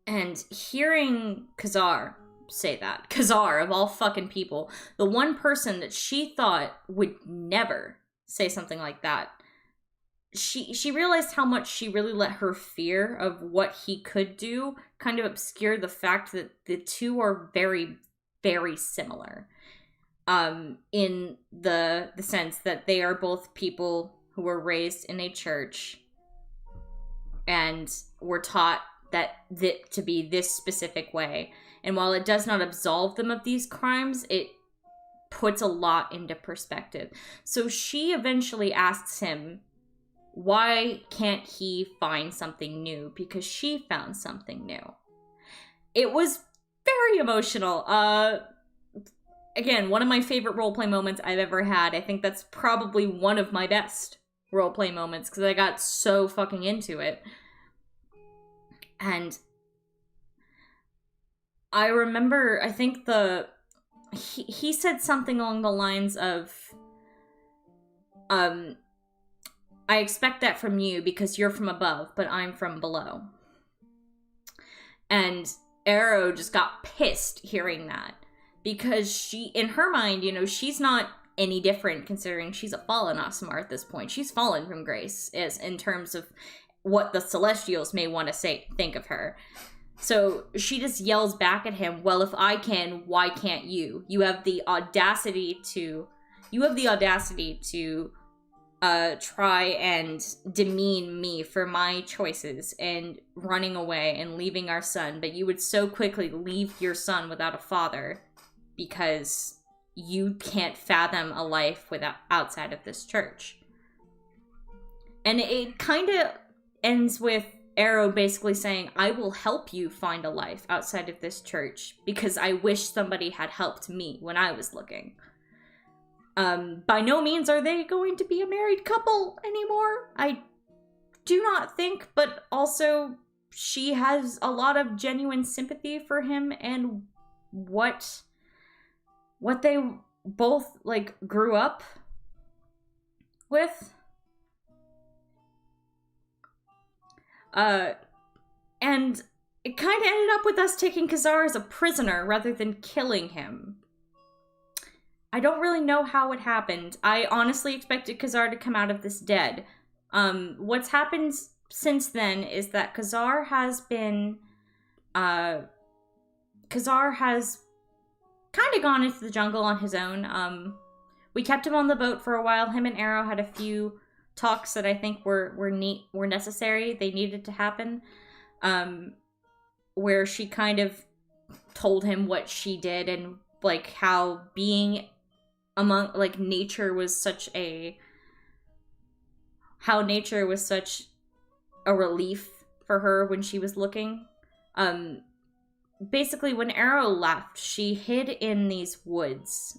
And hearing Khazar say that, Khazar of all fucking people, the one person that she thought would never say something like that, she realized how much she really let her fear of what he could do kind of obscure the fact that the two are very, very similar, in the sense that they are both people who were raised in a church and were taught that to be this specific way. And while it does not absolve them of these crimes, it puts a lot into perspective. So she eventually asks him, why can't he find something new? Because she found something new. It was very emotional. Again, one of my favorite roleplay moments I've ever had. I think that's probably one of my best roleplay moments, because I got so fucking into it. And I remember, I think he said something along the lines of, I expect that from you because you're from above, but I'm from below. And Arrow just got pissed hearing that, because she, in her mind, she's not any different considering she's a fallen Aasimar at this point. She's fallen from grace, as in terms of what the Celestials may want to think of her. So she just yells back at him, well, if I can, why can't you? You have the audacity to try and demean me for my choices and running away and leaving our son, but you would so quickly leave your son without a father because you can't fathom a life outside of this church. And it kind of ends with Arrow basically saying, I will help you find a life outside of this church because I wish somebody had helped me when I was looking. By no means are they going to be a married couple anymore. I do not think, but also she has a lot of genuine sympathy for him and what they both, grew up with. And it kind of ended up with us taking Kazar as a prisoner rather than killing him. I don't really know how it happened. I honestly expected Kazar to come out of this dead. What's happened since then is that Kazar has kind of gone into the jungle on his own. We kept him on the boat for a while. Him and Arrow had a few talks that I think were necessary. They needed to happen. Where she kind of told him what she did and how being among nature was such a relief for her when she was looking. Basically, when Arrow left, she hid in these woods,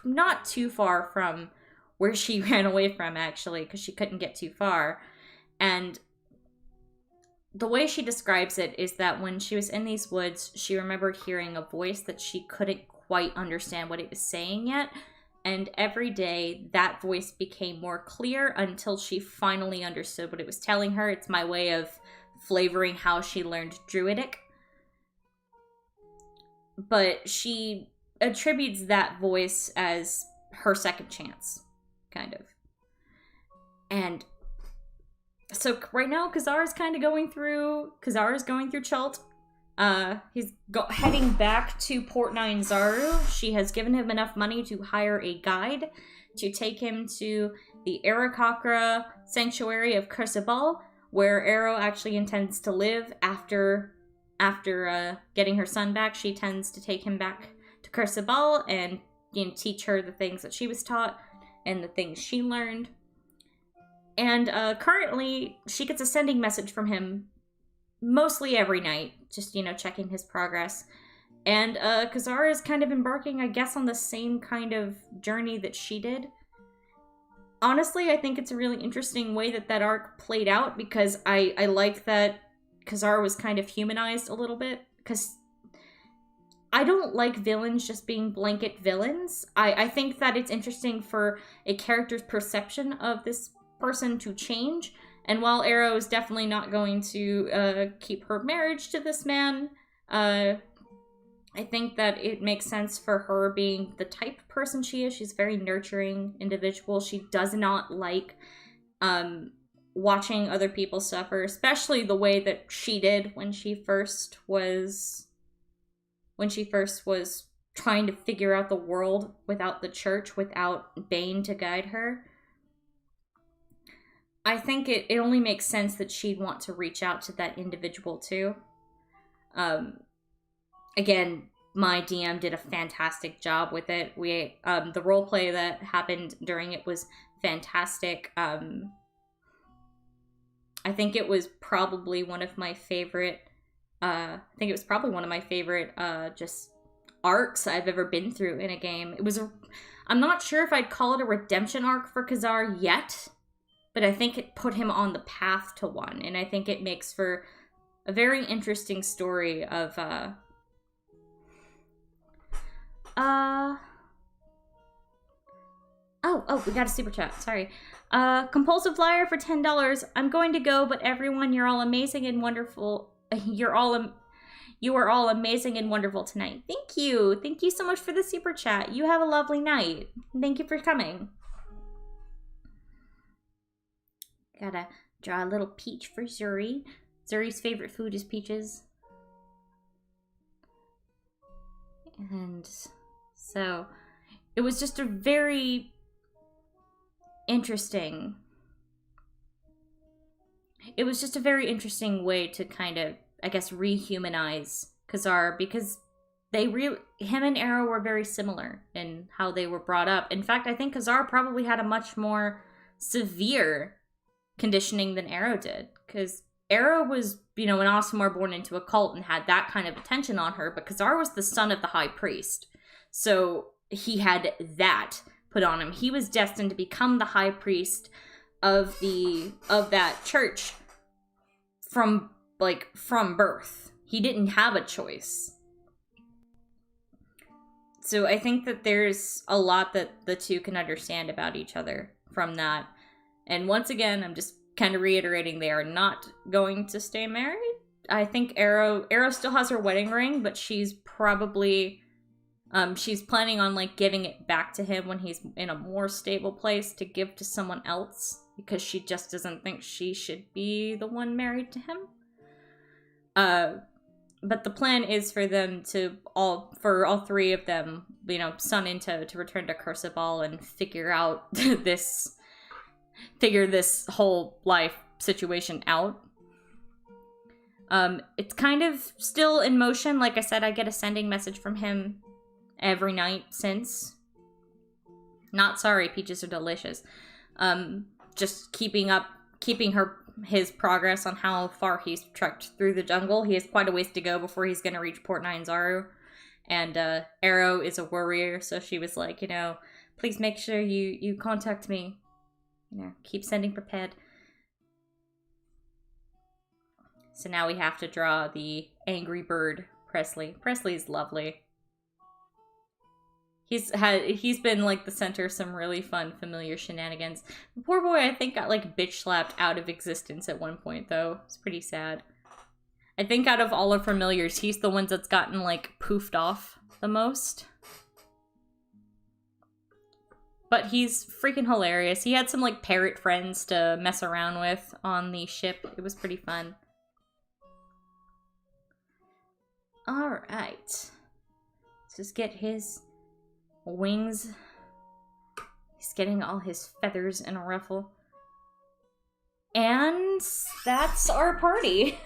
not too far from where she ran away from, actually, because she couldn't get too far. And the way she describes it is that when she was in these woods, she remembered hearing a voice that she couldn't quite understand what it was saying yet. And every day, that voice became more clear until she finally understood what it was telling her. It's my way of flavoring how she learned Druidic. But she attributes that voice as her second chance, kind of. And so right now, Kazar is going through Chult. He's heading back to Port Nine Zaru. She has given him enough money to hire a guide to take him to the Arakakra Sanctuary of Kursabal, where Arrow actually intends to live after getting her son back. She intends to take him back to Kursabal and teach her the things that she was taught and the things she learned. And currently, she gets a sending message from him mostly every night, just, checking his progress. And Kazar is kind of embarking, I guess, on the same kind of journey that she did. Honestly, I think it's a really interesting way that arc played out, because I like that Kazar was kind of humanized a little bit, because I don't like villains just being blanket villains. I think that it's interesting for a character's perception of this person to change. And while Arrow is definitely not going to keep her marriage to this man, I think that it makes sense for her being the type of person she is. She's a very nurturing individual. She does not like watching other people suffer, especially the way that she did when she first was trying to figure out the world without the church, without Bane to guide her. I think it only makes sense that she'd want to reach out to that individual too. Again, my DM did a fantastic job with it. The roleplay that happened during it was fantastic. I think it was probably one of my favorite just arcs I've ever been through in a game. I'm not sure if I'd call it a redemption arc for Kazar yet, but I think it put him on the path to one, and I think it makes for very interesting story of Oh, we got a super chat. Sorry. Compulsive liar for $10. I'm going to go, but everyone, you're all amazing and wonderful. You are all amazing and wonderful tonight. Thank you. Thank you so much for the super chat. You have a lovely night. Thank you for coming. Gotta draw a little peach for Zuri. Zuri's favorite food is peaches. And so it was just a very interesting way to kind of, I guess, rehumanize Khazar, because him and Arrow were very similar in how they were brought up. In fact, I think Khazar probably had a much more severe conditioning than Arrow did, because Arrow was, an Aasimar born into a cult and had that kind of attention on her, but Khazar was the son of the High Priest, so he had that put on him. He was destined to become the High Priest of that church from birth. He didn't have a choice. So I think that there's a lot that the two can understand about each other from that. And once again, I'm just kind of reiterating, they are not going to stay married. I think Arrow still has her wedding ring, but she's probably she's planning on giving it back to him when he's in a more stable place to give to someone else, because she just doesn't think she should be the one married to him. But the plan is for them all three of them, Sunin to return to Crucible and figure this whole life situation out. It's kind of still in motion. Like I said, I get a sending message from him every night since. Not sorry, peaches are delicious. Just keeping his progress on how far he's trekked through the jungle. He has quite a ways to go before he's going to reach Port Nine Zaru. And Arrow is a warrior, so she was like, please make sure you contact me. Keep sending prepared. So now we have to draw the angry bird, Presley. Presley's lovely. He's been the center of some really fun familiar shenanigans. The poor boy, I think, got bitch slapped out of existence at one point, though. It's pretty sad. I think out of all our familiars, he's the one that's gotten poofed off the most. But he's freaking hilarious. He had some parrot friends to mess around with on the ship. It was pretty fun. Alright. Let's just get his wings. He's getting all his feathers in a ruffle. And that's our party.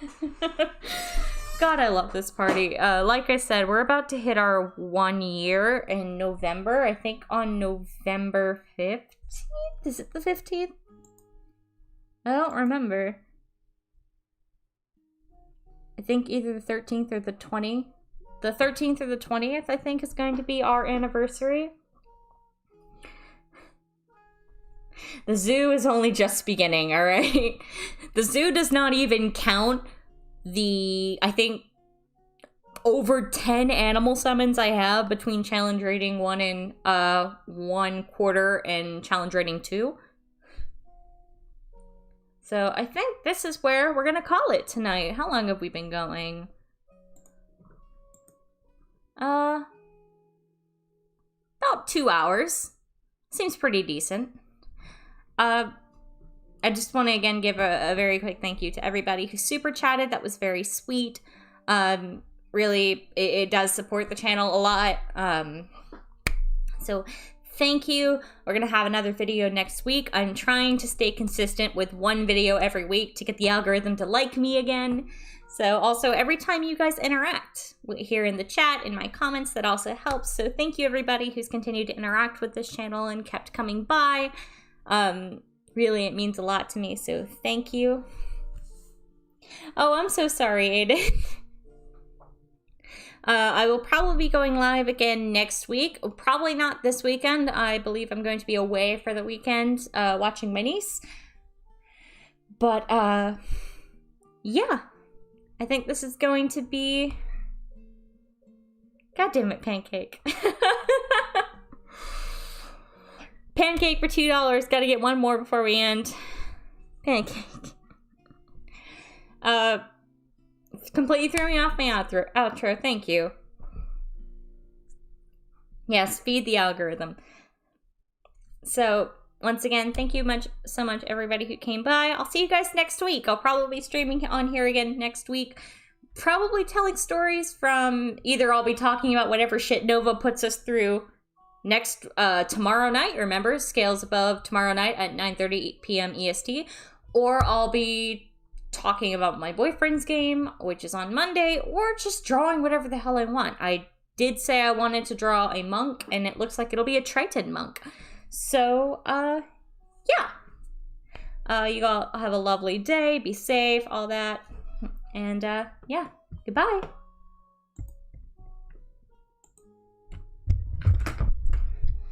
God, I love this party. Like I said, we're about to hit our 1 year in November. I think on November 15th? Is it the 15th? I don't remember. I think either the 13th or the 20th. The 13th or the 20th, I think, is going to be our anniversary. The zoo is only just beginning, alright? The zoo does not even count I think, over 10 animal summons I have between challenge rating 1 and 1/4 and challenge rating 2. So I think this is where we're gonna call it tonight. How long have we been going? About 2 hours. Seems pretty decent. I just want to again give a very quick thank you to everybody who super chatted. That was very sweet. Really, it does support the channel a lot. So thank you. We're going to have another video next week. I'm trying to stay consistent with 1 video every week to get the algorithm to like me again. So also every time you guys interact here in the chat, in my comments, that also helps. So thank you everybody who's continued to interact with this channel and kept coming by. Really, it means a lot to me, so thank you. Oh, I'm so sorry, Aiden. I will probably be going live again next week. Probably not this weekend. I believe I'm going to be away for the weekend, watching my niece. But, yeah. I think this is going to be... God damn it, Pancake. Pancake for $2. Gotta get one more before we end. Pancake. Completely threw me off my outro. Thank you. Yes, feed the algorithm. So, once again, thank you so much everybody who came by. I'll see you guys next week. I'll probably be streaming on here again next week. Probably telling stories from either I'll be talking about whatever shit Nova puts us through next tomorrow night. Remember, Scales Above tomorrow night at 9:30 p.m. EST. Or I'll be talking about my boyfriend's game, which is on Monday, or just drawing whatever the hell I want. I did say I wanted to draw a monk, and it looks like it'll be a Triton monk. So, yeah. You all have a lovely day, be safe, all that. And, yeah, goodbye.